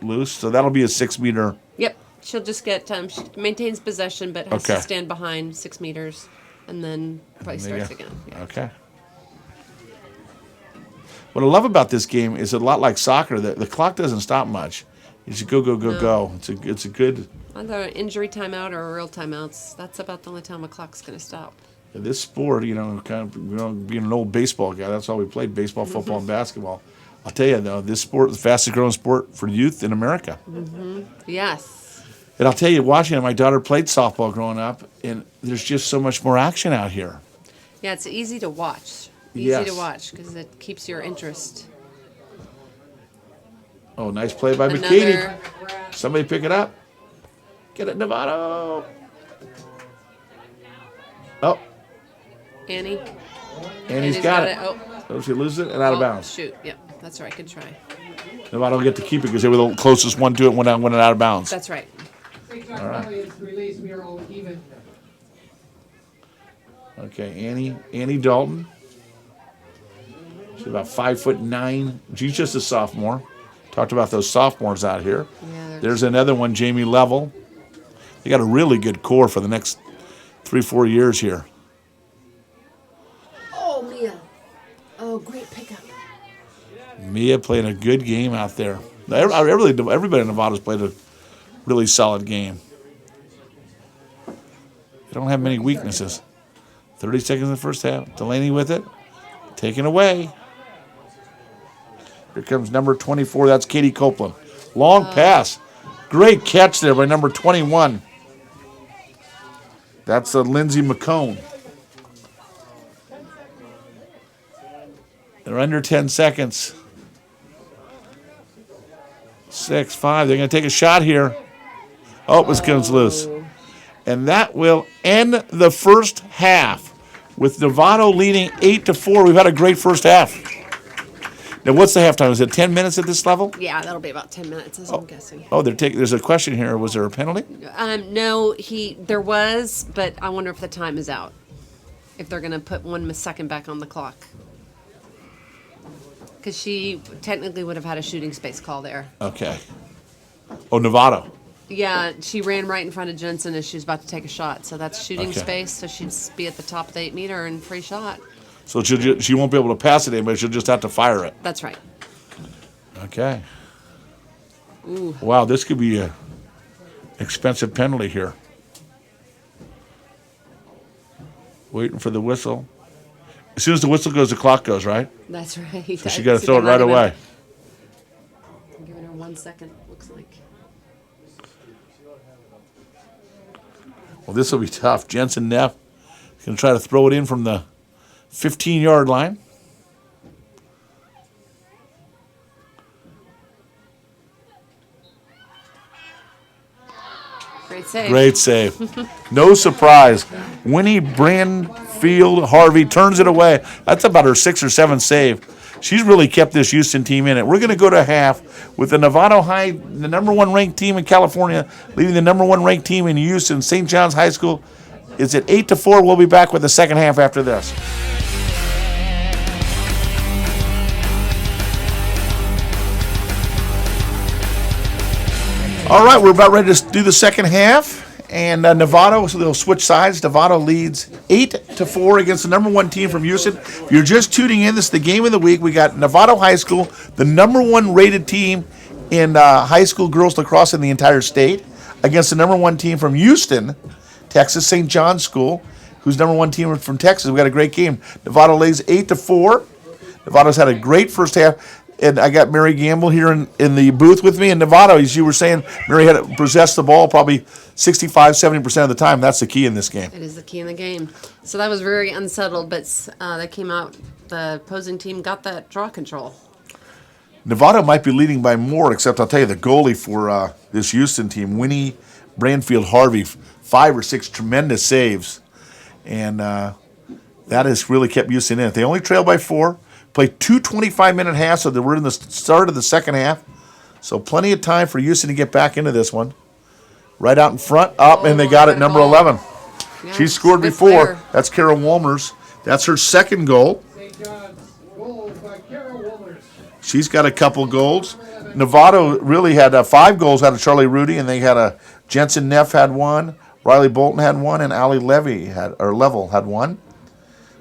loose, so that'll be a 6 meter. Yep. She'll just get she maintains possession, but has Okay. to stand behind 6 meters, and then play starts again. Yeah. Okay. What I love about this game is a lot like soccer. The clock doesn't stop much. You just go, go, go, No. go. It's a good. Whether an injury timeout or a real timeouts, that's about the only time a clock's going to stop. This sport, being an old baseball guy, that's all we played: baseball, football, and basketball. I'll tell you though, this sport is the fastest growing sport for youth in America. Yes. And I'll tell you, watching it, my daughter played softball growing up, and there's just so much more action out here. Yeah, it's easy to watch. Easy Yes. to watch because it keeps your interest. Oh, nice play by McKady. Another. Somebody pick it up. Get it, Novato. Oh, Annie. Annie's got it. Oh. Oh, she loses it and out of bounds. Shoot. Yep. That's right. Good try. Novato will get to keep it because they were the closest one to it when it out of bounds. That's right. St. John penalty is released. We are all even. Okay, Annie Dalton. She's about 5'9". She's just a sophomore. Talked about those sophomores out here. Yeah, There's another one, Jamie Level. They got a really good core for the next 3-4 years here. Oh, Mia. Oh, great pickup. Mia playing a good game out there. Everybody in Nevada's played a really solid game. They don't have many weaknesses. 30 seconds in the first half. Delaney with it. Taken away. Here comes number 24. That's Katie Copeland. Long pass. Great catch there by number 21. That's Lindsay McCone. They're under 10 seconds. 6, 5. They're going to take a shot here. Oh, this comes loose. And that will end the first half with Novato leading 8-4. We've had a great first half. Now, what's the halftime? Is it 10 minutes at this level? Yeah, that'll be about 10 minutes, as I'm guessing. Oh, there's a question here. Was there a penalty? No, there was, but I wonder if the time is out. If they're going to put 1 second back on the clock. Because she technically would have had a shooting space call there. Okay. Oh, Novato. Yeah, she ran right in front of Jensen as she was about to take a shot. So that's shooting Okay. space. So she'd be at the top of the 8 meter and free shot. So she won't be able to pass it to anybody. She'll just have to fire it. That's right. Okay. Ooh. Wow, this could be a expensive penalty here. Waiting for the whistle. As soon as the whistle goes, the clock goes, right? That's right. So she got to throw it right away. I'm giving her 1 second, looks like. Well, this will be tough. Jensen Neff is going to try to throw it in from the 15-yard line. Great save. Great save. No surprise. Winnie Brandfield Harvey turns it away. That's about her 6th or 7th save. She's really kept this Houston team in it. We're going to go to half with the Novato High, the number 1 ranked team in California, leading the number 1 ranked team in Houston. St. John's High School is at 8-4. We'll be back with the second half after this. All right, we're about ready to do the second half. And Novato, so they'll switch sides. Novato leads 8-4 against the number 1 team from Houston. If you're just tuning in, this is the game of the week. We got Novato High School, the number 1 rated team in high school girls lacrosse in the entire state, against the number 1 team from Houston, Texas, St. John's School, who's number 1 team from Texas. We got a great game. Novato leads 8-4. Novato's had a great first half. And I got Mary Gamble here in the booth with me. And Novato, as you were saying, Mary had possessed the ball probably 65, 70% of the time. That's the key in this game. It is the key in the game. So that was very unsettled, but that came out. The opposing team got that draw control. Novato might be leading by more, except I'll tell you, the goalie for this Houston team, Winnie Brandfield Harvey, 5 or 6 tremendous saves. And that has really kept Houston in it. They only trail by 4. Played 2 25-minute halves, so we're in the start of the second half. So plenty of time for Houston to get back into this one. right out in front, up, and they got it, number 11. Yeah, She scored good before. player. That's Kara Wolmers. That's her second goal. St. John's goal by Kara Woolers. She's got a couple goals. Novato really had 5 goals out of Charlie Rudy, and they had a Jensen Neff had 1, Riley Bolton had 1, and Allie Level had 1.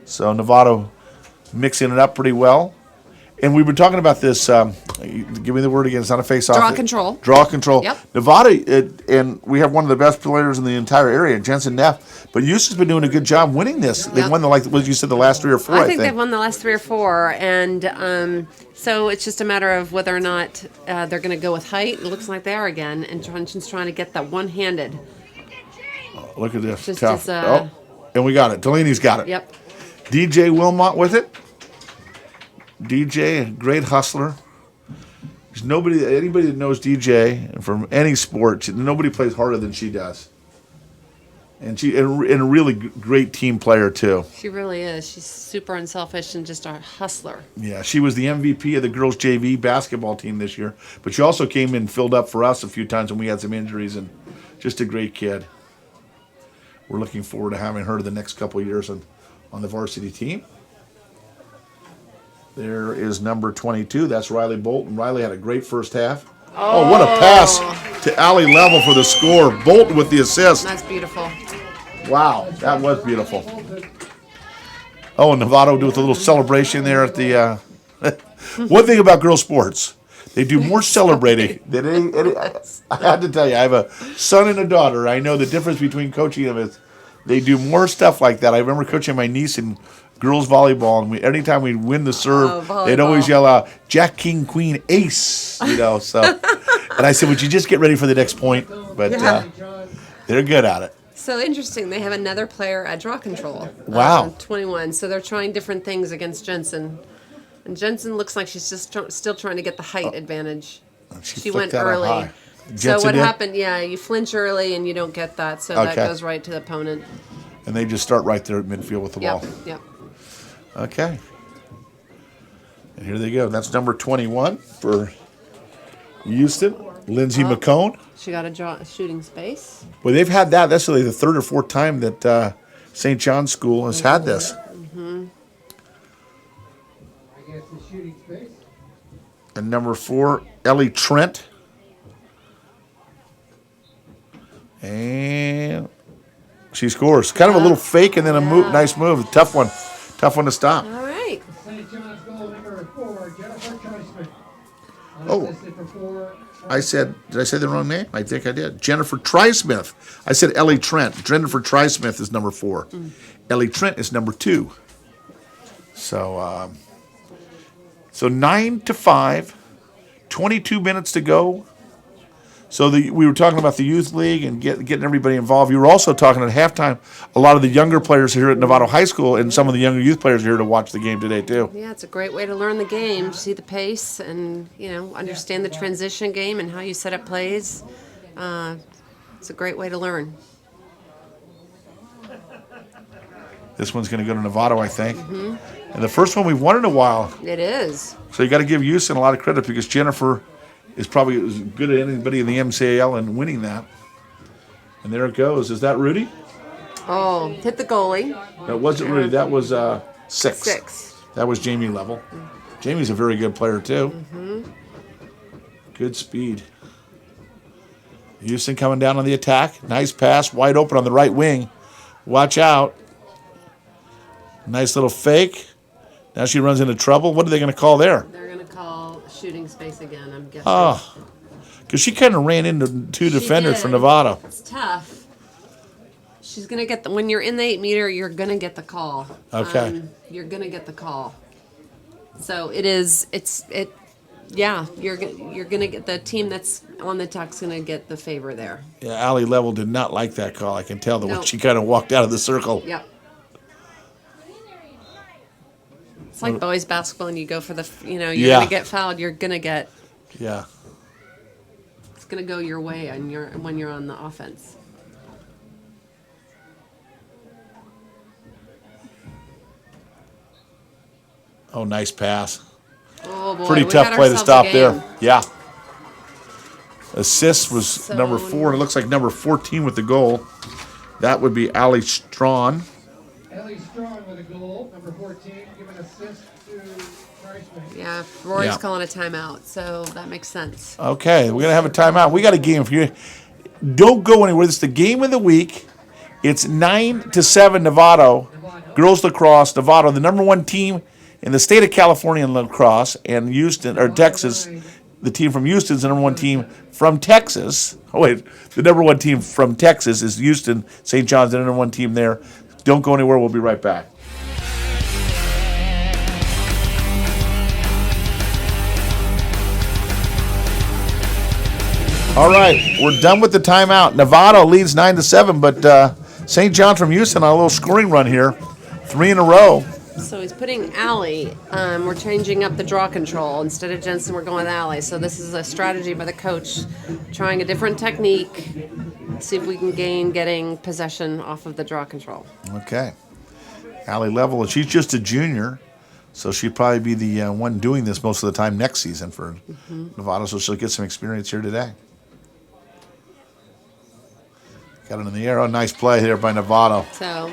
So Novato mixing it up pretty well. And we were talking about this. Give me the word again. It's not a face-off. Draw control. Draw control. Yep. Nevada, and we have one of the best players in the entire area, Jensen Neff. But Houston's been doing a good job winning this. They've Yep. won what you said, the last 3 or 4. I think they've won the last 3 or 4, and so it's just a matter of whether or not they're going to go with height. It looks like they are again, and Trenton's trying to get that one-handed. Look at this. Just Tough. as, And we got it. Delaney's got it. Yep. DJ Wilmot with it. DJ, a great hustler. There's anybody that knows DJ from any sport, nobody plays harder than she does. And a really great team player too. She really is. She's super unselfish and just a hustler. Yeah, she was the MVP of the girls JV basketball team this year. But she also came in and filled up for us a few times when we had some injuries, and just a great kid. We're looking forward to having her the next couple of years on the varsity team. There is number 22. That's Riley Bolton. Riley had a great first half. Oh, what a pass to Allie Level for the score. Bolton with the assist. That's beautiful. Wow, that was beautiful. Oh, and Novato with a little celebration there at the... One thing about girls' sports, they do more celebrating than any... I had to tell you, I have a son and a daughter. I know the difference between coaching them is they do more stuff like that. I remember coaching my niece in girls volleyball, and anytime we'd win the serve, they'd always yell out, "Jack, King, Queen, Ace," So, and I said, "Would you just get ready for the next point?" But they're good at it. So interesting. They have another player at draw control. Wow. 21. So they're trying different things against Jensen. And Jensen looks like she's just still trying to get the height advantage. She went early. High. So Jensen what did? happened? Yeah, you flinch early and you don't get that. So that Okay. goes right to the opponent. And they just start right there at midfield with the Yep. ball. Yep. Okay. And here they go. That's number 21 for Houston, Lindsay McCone. She got a shooting space. Well, they've had that. That's really the 3rd or 4th time that St. John's School has had this. I guess the shooting space. And number 4, Ellie Trent. And she scores. Kind of a little fake and then a move. Nice move. Tough one. Tough one to stop. All right. St. John's goal number 4, Jennifer Treisman. Oh. Unassisted for 4. Did I say the wrong name? I think I did. Jennifer Trismith. I said Ellie Trent. Jennifer Trismith is number 4. Ellie Trent is number 2. So 9-5, 22 minutes to go. So we were talking about the youth league and getting everybody involved. You were also talking at halftime. A lot of the younger players here at Novato High School and some of the younger youth players are here to watch the game today too. Yeah, it's a great way to learn the game, see the pace, and understand the transition game and how you set up plays. It's a great way to learn. This one's going to go to Novato, I think. And the first one we've won in a while. It is. So you got to give Houston a lot of credit because Jennifer is probably as good as anybody in the MCAL in winning that. And there it goes. Is that Rudy? Oh, hit the goalie. That wasn't Rudy. That was 6. 6. That was Jamie Level. Jamie's a very good player too. Good speed. Houston coming down on the attack. Nice pass, wide open on the right wing. Watch out. Nice little fake. Now she runs into trouble. What are they going to call there? They're going to call shooting space again, I'm guessing. Oh, because she kind of ran into 2 defenders for did. Novato. It's tough. She's going to get when you're in the 8 meter, you're going to get the call. Okay. You're going to get the call. So yeah, you're going to get the team that's on the attack's going to get the favor there. Yeah, Allie Level did not like that call. I can tell the way Nope. she kind of walked out of the circle. Yep. It's like boys basketball, and you go for you're Yeah. going to get fouled. You're going to get. Yeah. It's going to go your way when you're on the offense. Oh, nice pass. Oh boy, Pretty we tough got play to ourselves a stop game. there. Yeah. Assists was So- number 4, and it looks like number 14 with the goal. That would be Allie Strawn. Ellie Strong with a goal, number 14, giving assist to Kreisman. Yeah, Rory's Yeah. calling a timeout, so that makes sense. Okay, we're going to have a timeout. We got a game for you. Don't go anywhere. This is the game of the week. It's 9-7 Novato. Girls Lacrosse, Novato, the number 1 team in the state of California in lacrosse, and Houston, or Texas. The team from Houston's the number 1 team from Texas. Oh, wait. The number 1 team from Texas is Houston. St. John's, the number 1 team there. Don't go anywhere. We'll be right back. All right, we're done with the timeout. Novato leads 9-7, but St. John from Houston on a little scoring run here, 3 in a row. So he's putting Allie. We're changing up the draw control. Instead of Jensen, we're going with Allie. So this is a strategy by the coach, trying a different technique, see if we can gain getting possession off of the draw control. Okay, Allie Level, and she's just a junior, so she'd probably be the one doing this most of the time next season for Novato, so she'll get some experience here today. Got it in the air. Oh, nice play here by Novato. So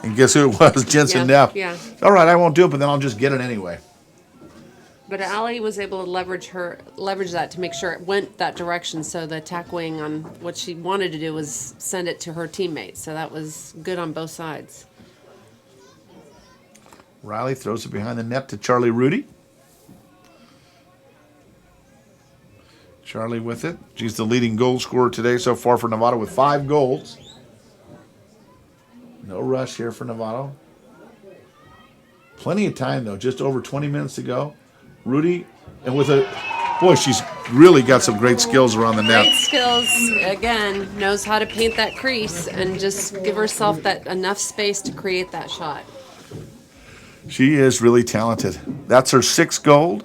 And guess who it was? Jensen Neff. yeah. All right, I won't do it, but then I'll just get it anyway. But Allie was able to leverage that to make sure it went that direction. So the attack wing on what she wanted to do was send it to her teammates. So that was good on both sides. Riley throws it behind the net to Charlie Rudy. Charlie with it. She's the leading goal scorer today so far for Novato with 5 goals. No rush here for Novato. Plenty of time, though. Just over 20 minutes to go. Rudy, and with a... Boy, she's really got some great skills around the net. Great skills, again, knows how to paint that crease and just give herself that enough space to create that shot. She is really talented. That's her 6th goal.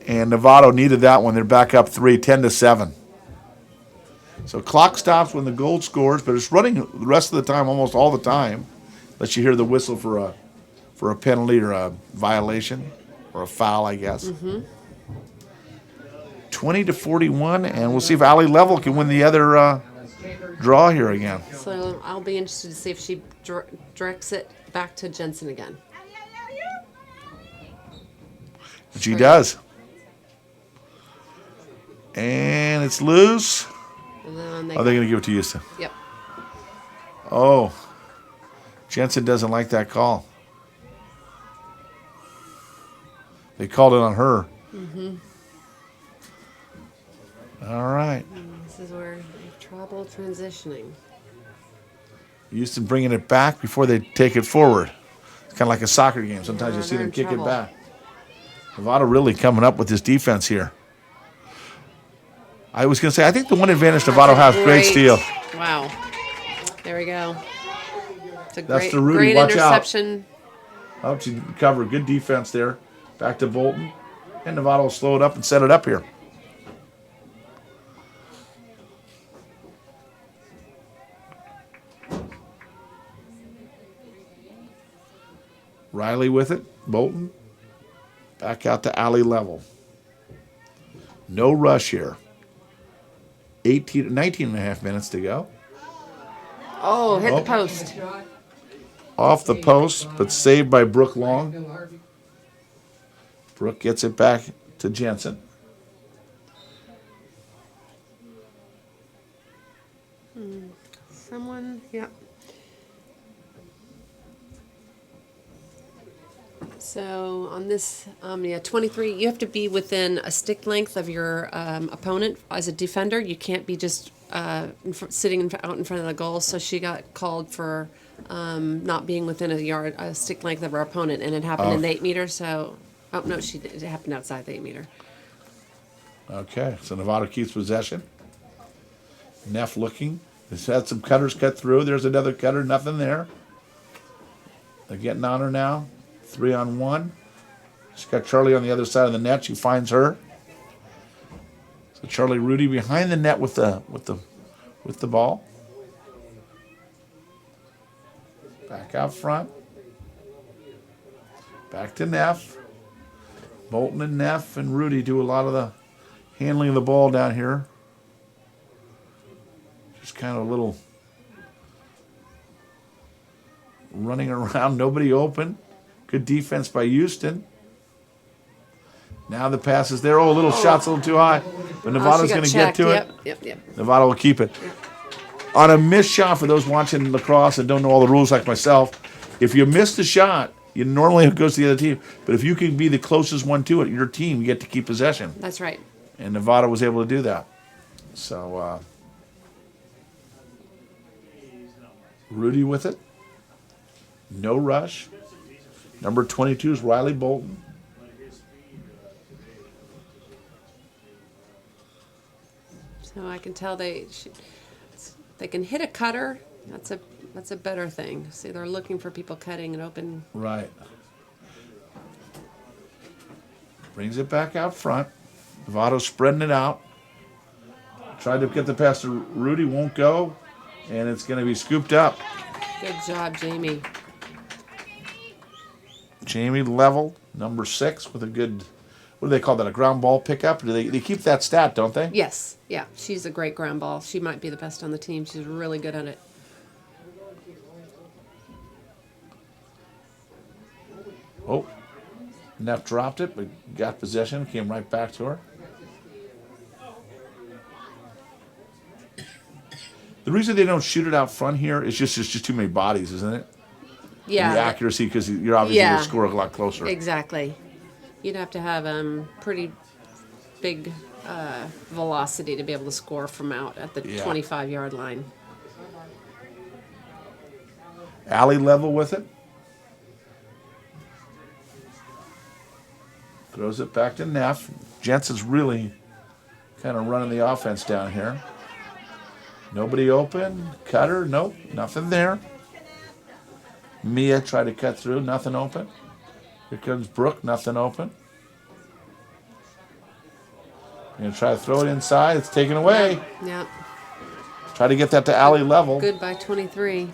And Novato needed that one. They're back up 3, 10-7. So clock stops when the goal scores, but it's running the rest of the time, almost all the time, unless you hear the whistle for a penalty or a violation or a foul, I guess. 20-41, and we'll see if Allie Level can win the other draw here again. So I'll be interested to see if she directs it back to Jensen again. And she does. And it's loose. And then they Are they going to give it to Houston? Yep. Oh, Jensen doesn't like that call. They called it on her. All right. This is where they have trouble transitioning. Houston bringing it back before they take it forward. It's kind of like a soccer game. Sometimes you see they're them in kick trouble. it back. Novato really coming up with this defense here. I was going to say, I think the one advantage Novato has, great steal. Wow. There we go. It's a That's great, the Rudy. great Watch out. interception. Oh, she covered. Good defense there. Back to Bolton. And Novato will slow it up and set it up here. Riley with it. Bolton. Back out to Allie Level. No rush here. 19 and a half minutes to go. Oh, hit Oh. the post. Shot, Off the post, but saved by Brooke Long. Bill Harvey. Brooke gets it back to Jensen. Someone, yep. So on this, 23, you have to be within a stick length of your opponent as a defender. You can't be just sitting out in front of the goal. So she got called for not being within a stick length of her opponent, and it happened in the 8 meter. So, oh no, it happened outside the 8 meter. Okay, so Novato keeps possession. Neff looking. He's had some cutters cut through. There's another cutter, nothing there. They're getting on her now. 3-on-1. She's got Charlie on the other side of the net. She finds her. So Charlie Rudy behind the net with the ball. Back out front. Back to Neff. Bolton and Neff and Rudy do a lot of the handling of the ball down here. Just kind of a little running around, nobody open. Good defense by Houston. Now the pass is there. Oh, a little shot's a little too high. But Novato's going to get to it. Yep. Novato will keep it. Yep. On a missed shot, for those watching lacrosse and don't know all the rules like myself, if you miss the shot, you normally it goes to the other team. But if you can be the closest one to it, your team, you get to keep possession. That's right. And Novato was able to do that. So Rudy with it. No rush. Number 22 is Riley Bolton. So I can tell they can hit a cutter. That's a better thing. See, they're looking for people cutting and open. Right. Brings it back out front. Novato spreading it out. Tried to get the pass to Rudy, won't go. And it's going to be scooped up. Good job, Jamie. Jamie level, number 6, with a good, what do they call that, a ground ball pickup? Do they keep that stat, don't they? Yes. Yeah. She's a great ground ball. She might be the best on the team. She's really good at it. Oh, Neff dropped it, but got possession, came right back to her. The reason they don't shoot it out front here is just too many bodies, isn't it? Yeah. The accuracy, because you're obviously going to score a lot closer. Exactly. You'd have to have pretty big velocity to be able to score from out at the 25-yard line. Alley level with it. Throws it back to Neff. Jensen's really kind of running the offense down here. Nobody open. Cutter, nope, nothing there. Mia tried to cut through, nothing open. Here comes Brooke, nothing open. You're going to try to throw it inside. It's taken away. Yep. Try to get that to alley level. Good by 23.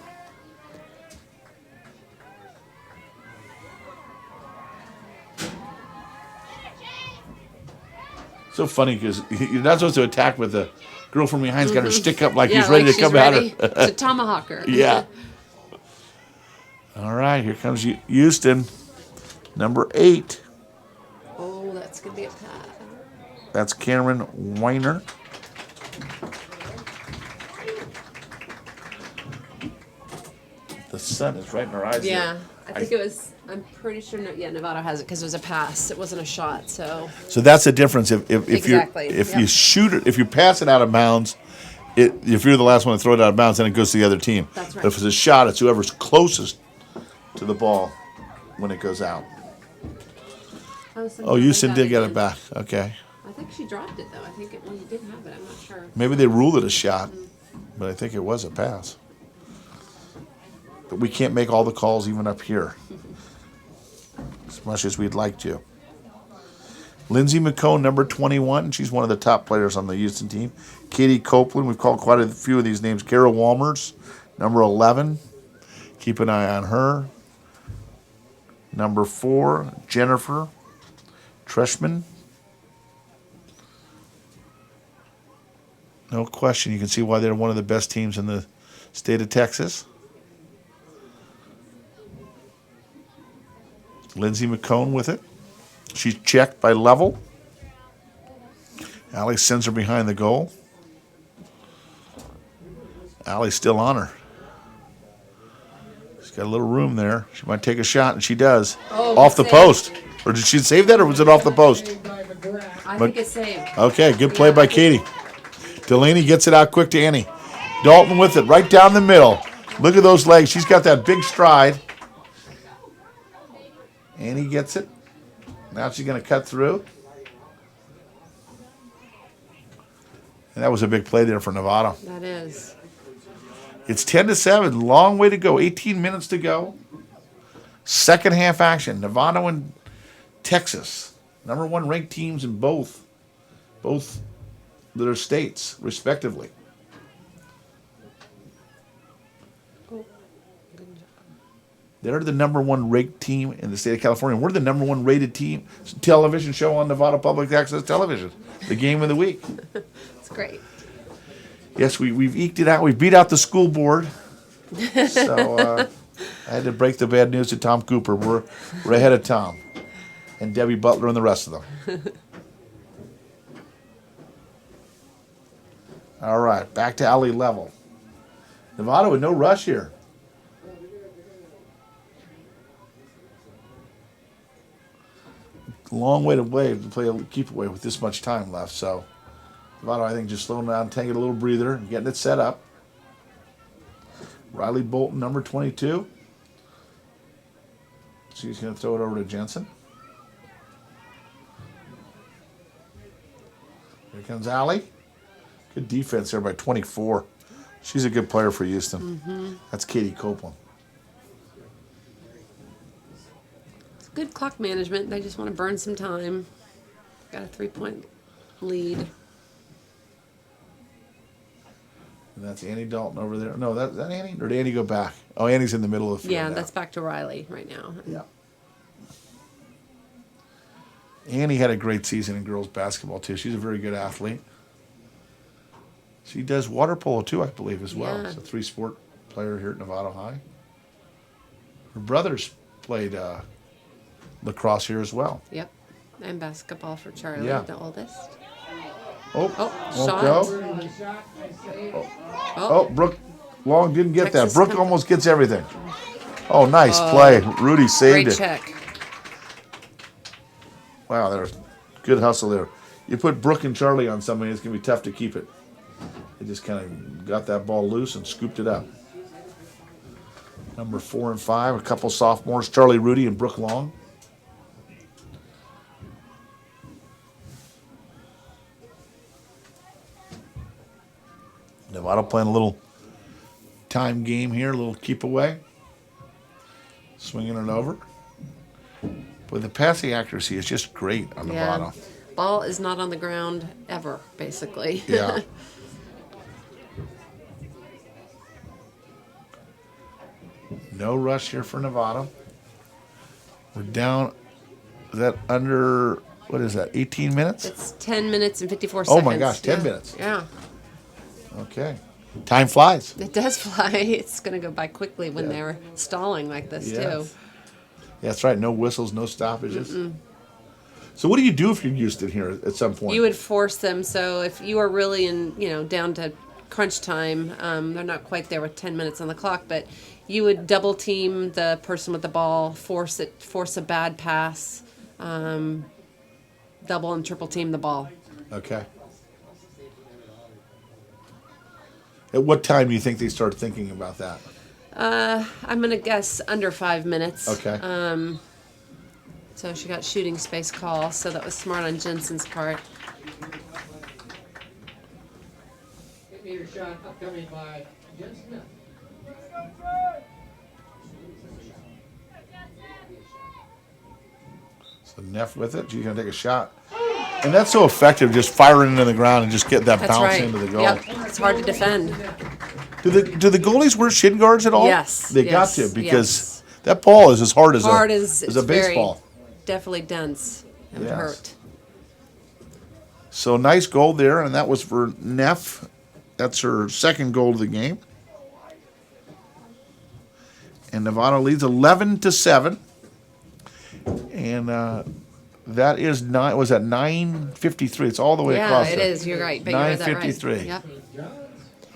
So funny because you're not supposed to attack with the girl from behind's got her stick up like he's like ready to she's come ready at her. to tomahawk her. Yeah. All right, here comes Houston, number 8. Oh, that's going to be a pass. That's Cameron Weiner. The sun is right in her eyes. Yeah. There. I think it was, I'm pretty sure, Novato has it because it was a pass. It wasn't a shot, so. So that's the difference. If Exactly. you shoot it, if you pass it out of bounds, if you're the last one to throw it out of bounds, then it goes to the other team. That's right. But if it's a shot, it's whoever's closest to the ball when it goes out. Oh, Houston did get it back. Okay. I think she dropped it, though. I think you did have it. I'm not sure. Maybe they ruled it a shot, but I think it was a pass. But we can't make all the calls even up here, as much as we'd like to. Lindsay McCone, number 21. She's one of the top players on the Houston team. Katie Copeland, we've called quite a few of these names. Kara Walmers, number 11. Keep an eye on her. Number 4, Jennifer Treshman. No question, you can see why they're one of the best teams in the state of Texas. Lindsay McCone with it. She's checked by level. Allie sends her behind the goal. Allie's still on her. She's got a little room there. She might take a shot, and she does. Oh, off the save. post. Or did she save that, or was it off the post? I think it's saved. Okay, good play by Katie. Delaney gets it out quick to Annie. Dalton with it, right down the middle. Look at those legs. She's got that big stride. Annie gets it. Now she's going to cut through. And that was a big play there for Novato. That is. It's 10-7. Long way to go. 18 minutes to go. Second half action. Novato and Texas. Number 1 ranked teams in both their states, respectively. They're the number 1 ranked team in the state of California. We're the number 1 rated team television show on Nevada Public Access Television. The game of the week. It's great. Yes, we've eked it out. We've beat out the school board. So I had to break the bad news to Tom Cooper. We're ahead of Tom and Debbie Butler and the rest of them. All right, back to alley level. Novato with no rush here. Long way to play a keep away with this much time left. So Novato, I think, just slowing down, taking a little breather, and getting it set up. Riley Bolton, number 22. She's going to throw it over to Jensen. Here comes Allie. Good defense there by 24. She's a good player for Houston. Mm-hmm. That's Katie Copeland. It's good clock management. They just want to burn some time. Got a 3-point lead. And that's Annie Dalton over there. No, that Annie? Or did Annie go back? Oh, Annie's in the middle of the field Yeah, now. that's back to Riley right now. Yeah. Annie had a great season in girls basketball, too. She's a very good athlete. She does water polo, too, I believe, as well. Yeah. She's a 3-sport player here at Novato High. Her brothers played lacrosse here as well. Yep. And basketball for Charlie, Yeah. the oldest. Oh, won't shot. go. Oh, Brooke Long didn't get Texas that. Brooke Tech. almost gets everything. Oh, nice play. Rudy saved Great it. check. Wow, there's good hustle there. You put Brooke and Charlie on somebody, it's going to be tough to keep it. They just kind of got that ball loose and scooped it up. Number 4 and 5, a couple sophomores, Charlie Rudy and Brooke Long. Novato playing a little time game here, a little keep away. Swinging it over. But the passing accuracy is just great on Yeah. Novato. Ball is not on the ground ever, basically. Yeah. No rush here for Novato. We're down, is that under, what is that, 18 minutes? It's 10 minutes and 54 Oh seconds. my gosh, 10 Yeah. minutes. Yeah. Okay. Time flies. It does fly. It's going to go by quickly when Yeah. they're stalling like this, Yes. too. Yeah, that's right. No whistles, no stoppages. So what do you do if you're Houston here at some point? You would force them. So if you are really down to crunch time, they're not quite there with 10 minutes on the clock, but you would double team the person with the ball, force a bad pass, double and triple team the ball. Okay. At what time do you think they start thinking about that? I'm going to guess under 5 minutes. Okay. So she got shooting space call, so that was smart on Jensen's part. 8-meter shot upcoming by Jen Smith. So Neff with it. She's going to take a shot. And that's so effective, just firing into the ground and just get that That's bounce right. into the goal. Yep. It's hard to defend. Do the goalies wear shin guards at all? Yes, They yes, got to, because yes. that ball is as hard as It's a baseball. definitely dense. It would Yes. hurt. So nice goal there, and that was for Neff. That's her second goal of the game. And Novato leads 11-7. And that is was at 9:53. It's all the way Yeah, across. it there. is. You're right. But you read that right. 9:53. Yep.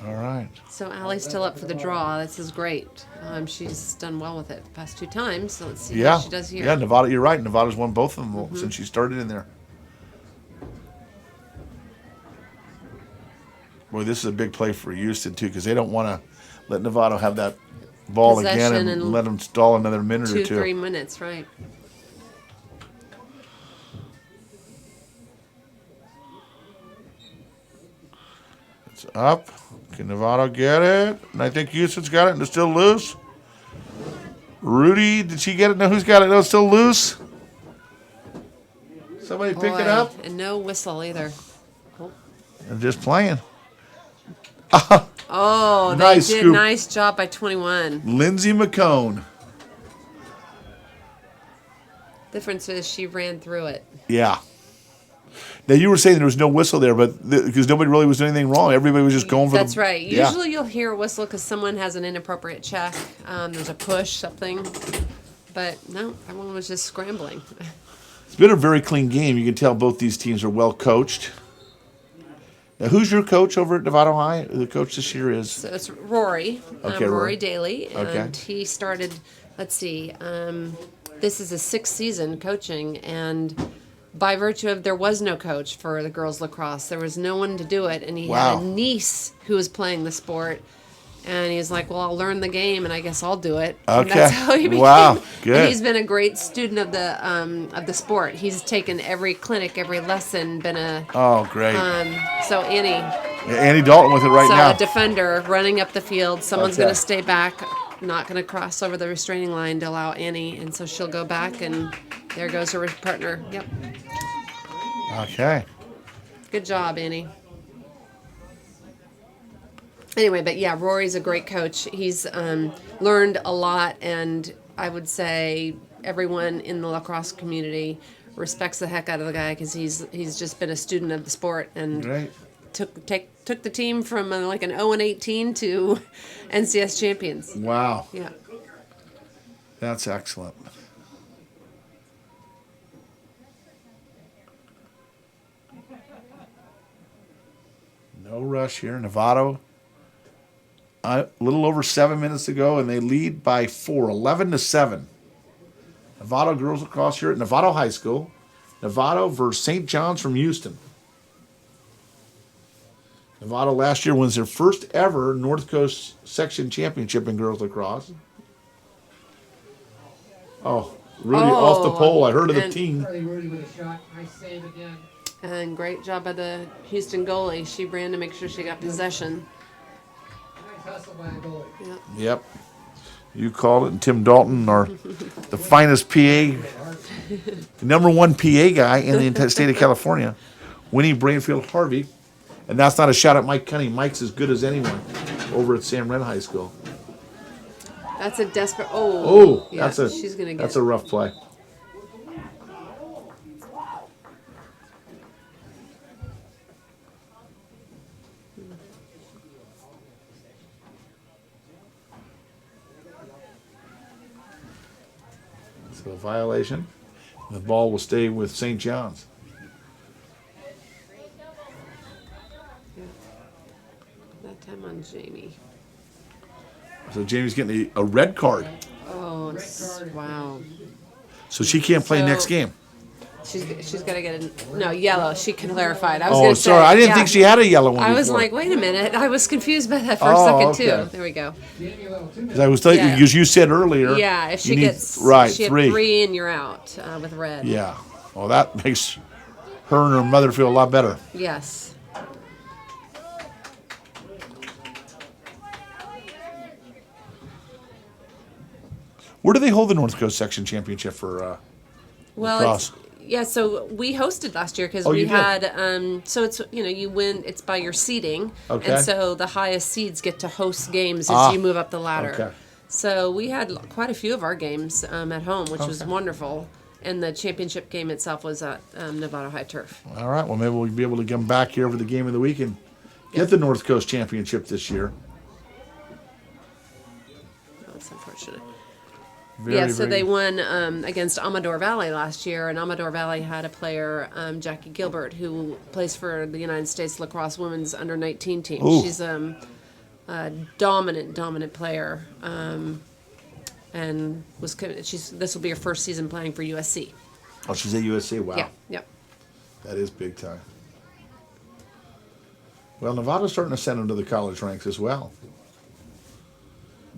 All right. So Allie's still up for the draw. This is great. She's done well with it the past 2 times. So let's see Yeah. how she does here. Yeah, Novato, you're right. Nevada's won both of them since she started in there. Boy, this is a big play for Houston, too, because they don't want to let Novato have that ball again Possession and and let them stall another minute or 2-3 two. minutes, right? It's up. Can Novato get it? And I think Houston's got it, and it's still loose. Rudy, did she get it? No, who's got it? No, it's still loose. Somebody pick it Boy, up. And no whistle either. And just playing. Oh, they Nice did scoop. nice job by 21. Lindsay McCone. Difference is she ran through it. Yeah. Now, you were saying there was no whistle there, but because nobody really was doing anything wrong. Everybody was just going for That's right. Yeah. Usually you'll hear a whistle because someone has an inappropriate check. There's a push, something. But no, everyone was just scrambling. It's been a very clean game. You can tell both these teams are well coached. Now, who's your coach over at Novato High? The coach this year is? So it's Rory, Okay, Rory Rory. Daly. And Okay. he started, let's see, this is his 6th season coaching. And by virtue of there was no coach for the girls lacrosse, there was no one to do it. And he Wow. had a niece who was playing the sport. And he's like, well, I'll learn the game, and I guess I'll do it. And Okay. that's how he became. Wow, good. And he's been a great student of the sport. He's taken every clinic, every lesson. Been a Oh, great. so Annie, Annie Dalton with it right so now. a defender running up the field. Someone's Okay. going to stay back, not going to cross over the restraining line to allow Annie, and so she'll go back, and there goes her partner. Yep, Okay. good job, Annie. Anyway, but yeah, Rory's a great coach. He's learned a lot, and I would say everyone in the lacrosse community respects the heck out of the guy because he's just been a student of the sport and Great. took the team from like an 0-18 to NCS champions. Wow. Yeah. That's excellent. No rush here. Novato, a little over 7 minutes to go, and they lead by 4, 11-7. Novato girls lacrosse here at Novato High School. Novato versus St. John's from Houston. Novato last year wins their first ever North Coast Section Championship in girls lacrosse. Oh, Rudy off the pole. I heard of the and- team. Charlie Rudy with a shot. Nice save again. And great job by the Houston goalie. She ran to make sure she got possession. Nice hustle by the goalie. Yeah. Yep. You called it, and Tim Dalton, our the finest PA, number 1 PA guy in the entire state of California, winning Brainfield Harvey. And that's not a shot at Mike Cunning. Mike's as good as anyone over at Sam Wren High School. That's a desperate. Oh, yeah, that's she's gonna get. that's a rough play. So a violation. The ball will stay with St. John's. that time on Jamie. So Jamie's getting a red card. Oh, wow. So she can't play So- next game. She's got to get a yellow. She clarified. I was Oh, gonna sorry. say, I didn't yeah. think she had a yellow one I was before. like, wait a minute. I was confused by that for a Oh, second okay. too. There we go. Jamie Little, 2 Because I was thinking, Yeah. because you said earlier. Yeah, if you she need- gets right, she had 3. 3 and you're out with red. Yeah. Well, that makes her and her mother feel a lot better. Yes. Where do they hold the North Coast Section Championship for? Well, Lacrosse. yeah. So we hosted last year because Oh, we you did? had. So it's you win. It's by your seeding, Okay. and so the highest seeds get to host games as Ah, you move up the ladder. okay. So we had quite a few of our games at home, which was Okay. wonderful. And the championship game itself was at Novato High Turf. All right. Well, maybe we'll be able to come back here for the game of the week and get the North Coast Championship this year. That's unfortunate. Very, Yeah, so very- they won against Amador Valley last year, and Amador Valley had a player, Jackie Gilbert, who plays for the United States Lacrosse Women's Under-19 team. Ooh. She's a dominant player, and this will be her first season playing for USC. Oh, she's at USC. Wow. Yeah, yep. That is big time. Well, Nevada's starting to send them to the college ranks as well.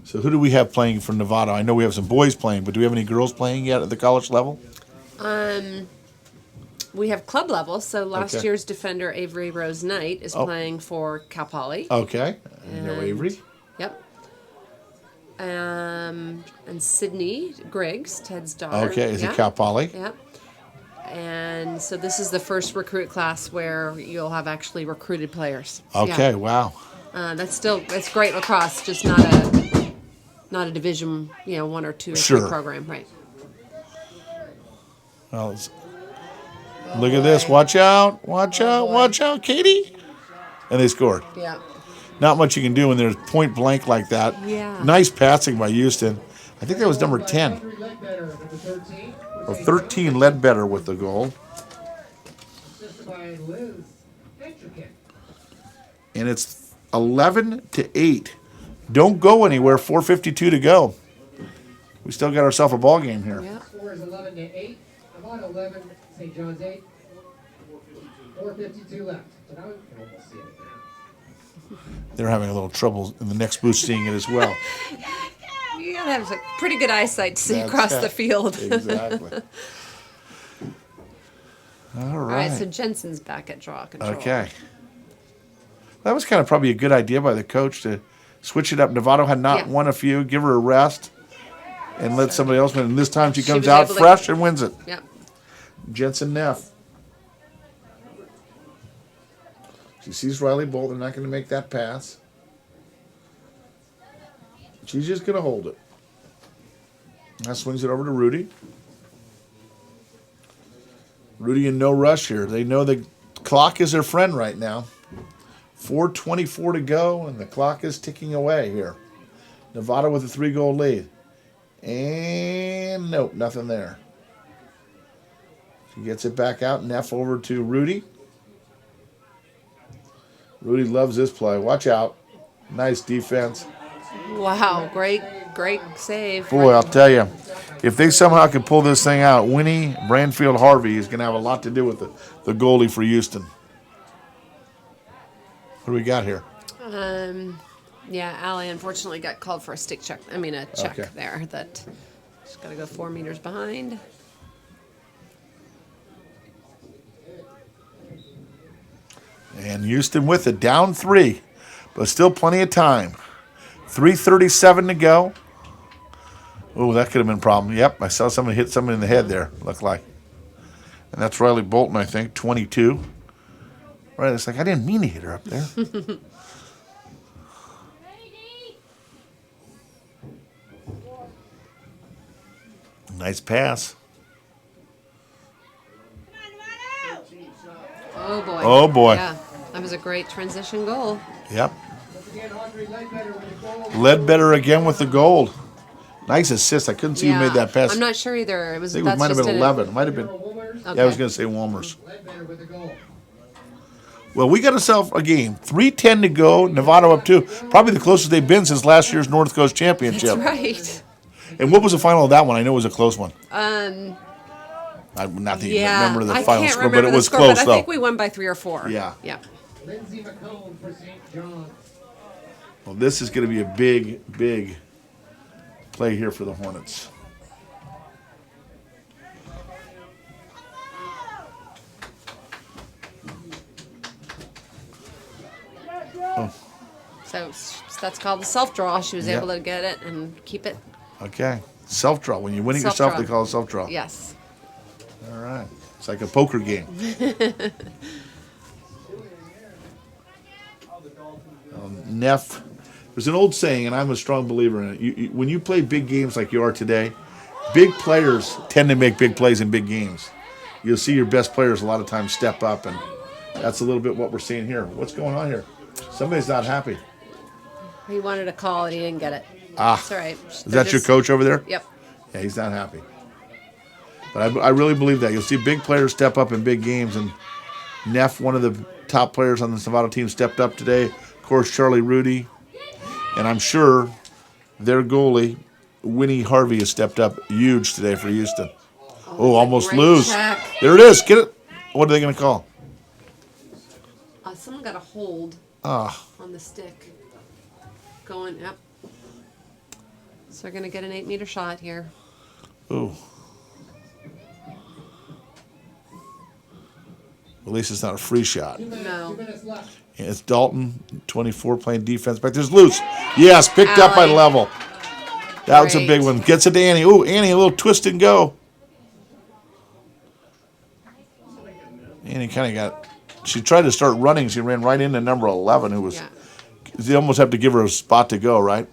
So who do we have playing for Nevada? I know we have some boys playing, but do we have any girls playing yet at the college level? We have club level, so last Okay. year's defender Avery Rose Knight is Oh. playing for Cal Poly. Okay. I know And- Avery. Yep. And Sydney Griggs, Ted's daughter. Okay. Is yeah. it Cal Poly? Yep. And so this is the first recruit class where you'll have actually recruited players. Okay. Yeah. Wow. It's great lacrosse, just not a division, 1 or 2 or 3 Sure. program, right? Well, Look at this. Watch out. Watch out. Watch out, Katie. And they scored. Yeah. Not much you can do when there's point blank like that. Yeah. Nice passing by Houston. I think that was number 10. Audrey Ledbetter, number 13. Or 13 Ledbetter with the goal. Assisted by Liz Hentrikin. And it's 11-8. Don't go anywhere. 4:52 to go. We still got ourselves a ball game here. Yeah. Score is 11-8. I'm on 11, St. John's 8. 4:52 left. So now we can almost see it now. They're having a little trouble in the next booth seeing it as well. You gotta have like, pretty good eyesight to see That's across it. the field. Exactly. All All right. right, so Jensen's back at draw control. Okay. That was kind of probably a good idea by the coach to switch it up. Novato had not Yeah. won a few. Give her a rest and let somebody else win. And this time she comes was out able to- fresh and wins it. Yep. Jensen Neff. She sees Riley Bolt. They're not going to make that pass. She's just going to hold it. That swings it over to Rudy. Rudy in no rush here. They know the clock is their friend right now. 4:24 to go, and the clock is ticking away here. Novato with a 3-goal lead. And nope, nothing there. She gets it back out. Neff over to Rudy. Rudy loves this play. Watch out. Nice defense. Wow, great save. Boy, I'll tell you, if they somehow can pull this thing out, Winnie Branfield Harvey is going to have a lot to do with the goalie for Houston. What do we got here? Yeah, Allie unfortunately got called for a stick check. I mean, a check Okay. there. That she's got to go 4 meters behind. And Houston with it, down 3, but still plenty of time. 3:37 to go. Oh, that could have been a problem. Yep, I saw somebody hit somebody in the head there, looked like. And that's Riley Bolton, I think, 22. Right, it's like, I didn't mean to hit her up there. Nice pass. Oh boy. Oh, boy. Yeah, that was a great transition goal. Yep. Once again, Audrey Ledbetter with the goal. Ledbetter again with the gold. Nice assist. I couldn't see who made that pass. I'm not sure either. It was. I think it that's might have just been an- 11. It might have been. Woolers. Okay. Yeah, I was going to say Walmers. Ledbetter with the goal. Well, we got ourselves a game. 3:10 to go. Novato up 2. Probably the closest they've been since last year's North Coast Championship. That's right. And what was the final of that one? I know it was a close one. Um. I'm not the Yeah. remember the I final can't score, but remember it the was score, close but though. I think we won by 3 or 4. Yeah. Yeah. Lindsay McCone for St. John's. Well, this is going to be a big, big play here for the Hornets. So that's called the self draw. She was Yep. able to get it and keep it. Okay. Self draw. When you're winning yourself, Self-draw. they call it self draw. Yes. All right. It's like a poker game. Neff. There's an old saying, and I'm a strong believer in it. When you play big games like you are today, big players tend to make big plays in big games. You'll see your best players a lot of times step up, and that's a little bit what we're seeing here. What's going on here? Somebody's not happy. He wanted a call and he didn't get it. Ah. That's all right. Is that your coach over there? Yep. Yeah, he's not happy. But I really believe that. You'll see big players step up in big games, and Neff, one of the top players on the Novato team, stepped up today. Of course, Charlie Rudy. And I'm sure their goalie, Winnie Harvey, has stepped up huge today for Houston. Oh, almost great lose. check. There it is. Get it. What are they going to call? Someone got a hold Ah, on the stick. Going, yep. So they're going to get an 8-meter shot here. ooh. At least it's not a free shot. 2 minutes, No. 2 minutes left. And it's Dalton, 24, playing defense back. There's loose. Yes, picked up by Allie. Level. That was a big Great. one. Gets it to Annie. Ooh, Annie, a little twist and go. Annie kind of got. She tried to start running. She ran right into number 11, who was. Yeah. They almost have to give her a spot to go, right?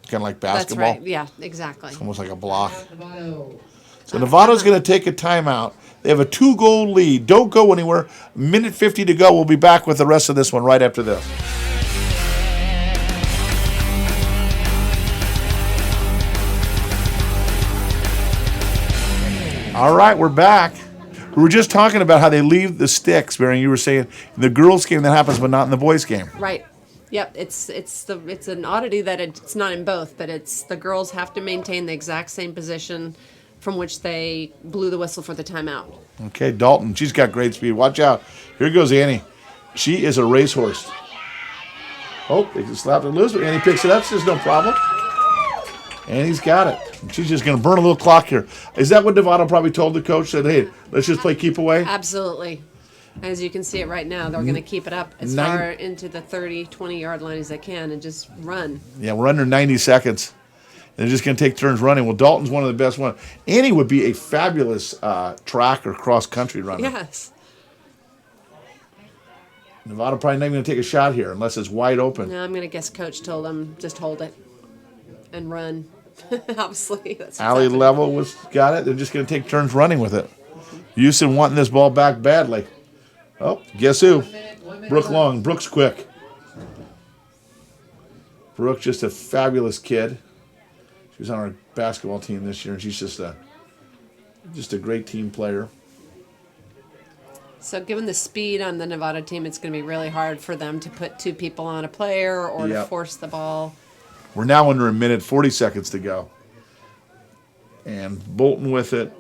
Kind of like That's basketball. right. Yeah, exactly. Almost like a block. Novato. So Novato's going to take a timeout. They have a 2-goal lead. Don't go anywhere. Minute 50 to go. We'll be back with the rest of this one right after this. All right, we're back. We were just talking about how they leave the sticks, Barry. You were saying in the girls' game that happens, but not in the boys' game. Right. Yep. It's an oddity that it's not in both, but it's the girls have to maintain the exact same position from which they blew the whistle for the timeout. Okay, Dalton. She's got great speed. Watch out. Here goes Annie. She is a racehorse. Oh, they just slapped it loose, but Annie picks it up. There's no problem. Annie's got it. She's just going to burn a little clock here. Is that what Novato probably told the coach? Said, hey, let's just play keep away? Absolutely. As you can see it right now, they're going to keep it up as far into the 30, 20-yard line as they can and just run. Yeah, we're under 90 seconds. They're just going to take turns running. Well, Dalton's one of the best ones. Annie would be a fabulous track or cross-country runner. Yes. Novato probably not even going to take a shot here unless it's wide open. No, I'm going to guess Coach told them just hold it and run. Obviously, that's what's Allie happening. Level was got it. They're just going to take turns running with it. Houston wanting this ball back badly. Oh, guess who? Brooke Long. Brooke's quick. Brooke, just a fabulous kid. She was on our basketball team this year, and she's just a great team player. So given the speed on the Novato team, it's going to be really hard for them to put two people on a player or to Yep. force the ball. We're now under a minute, 40 seconds to go. And Bolton with it.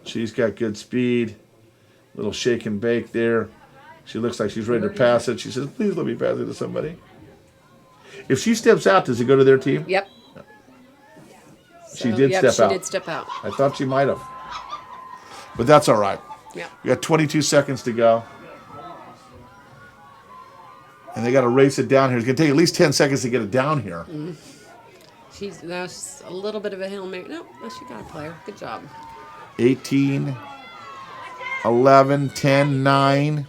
She's got good speed. Little shake and bake there. She looks like she's ready to pass it. She says, please let me pass it to somebody. If she steps out, does it go to their team? Yep. She did step out. She did step out. I thought she might have. But that's all right. Yep. We got 22 seconds to go. And they got to race it down here. It's going to take at least 10 seconds to get it down here. She's a little bit of a Hail Mary. No, she got a player. Good job. 18, 11, 10, 9.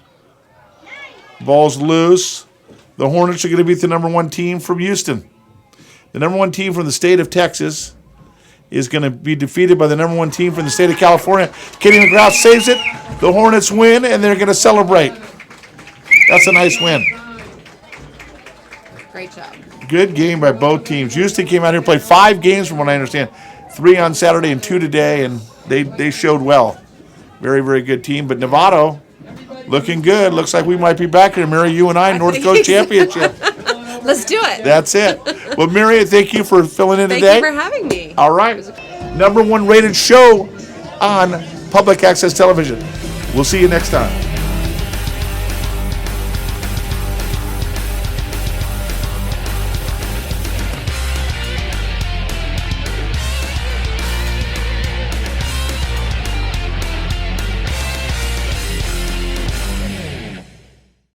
Ball's loose. The Hornets are going to beat the number 1 team from Houston. The number 1 team from the state of Texas is going to be defeated by the number 1 team from the state of California. Katie McGrath saves it. The Hornets win, and they're going to celebrate. That's a nice win. Great job. Good game by both teams. Houston came out here, played 5 games from what I understand. 3 on Saturday and 2 today, and they showed well. Very, very good team. But Novato, looking good. Looks like we might be back here, Mary, you and I, North Coast Championship. Let's do it. That's it. Well, Mary, thank you for filling in Thank today. you for having me. All right. Number 1 rated show on public access television. We'll see you next time.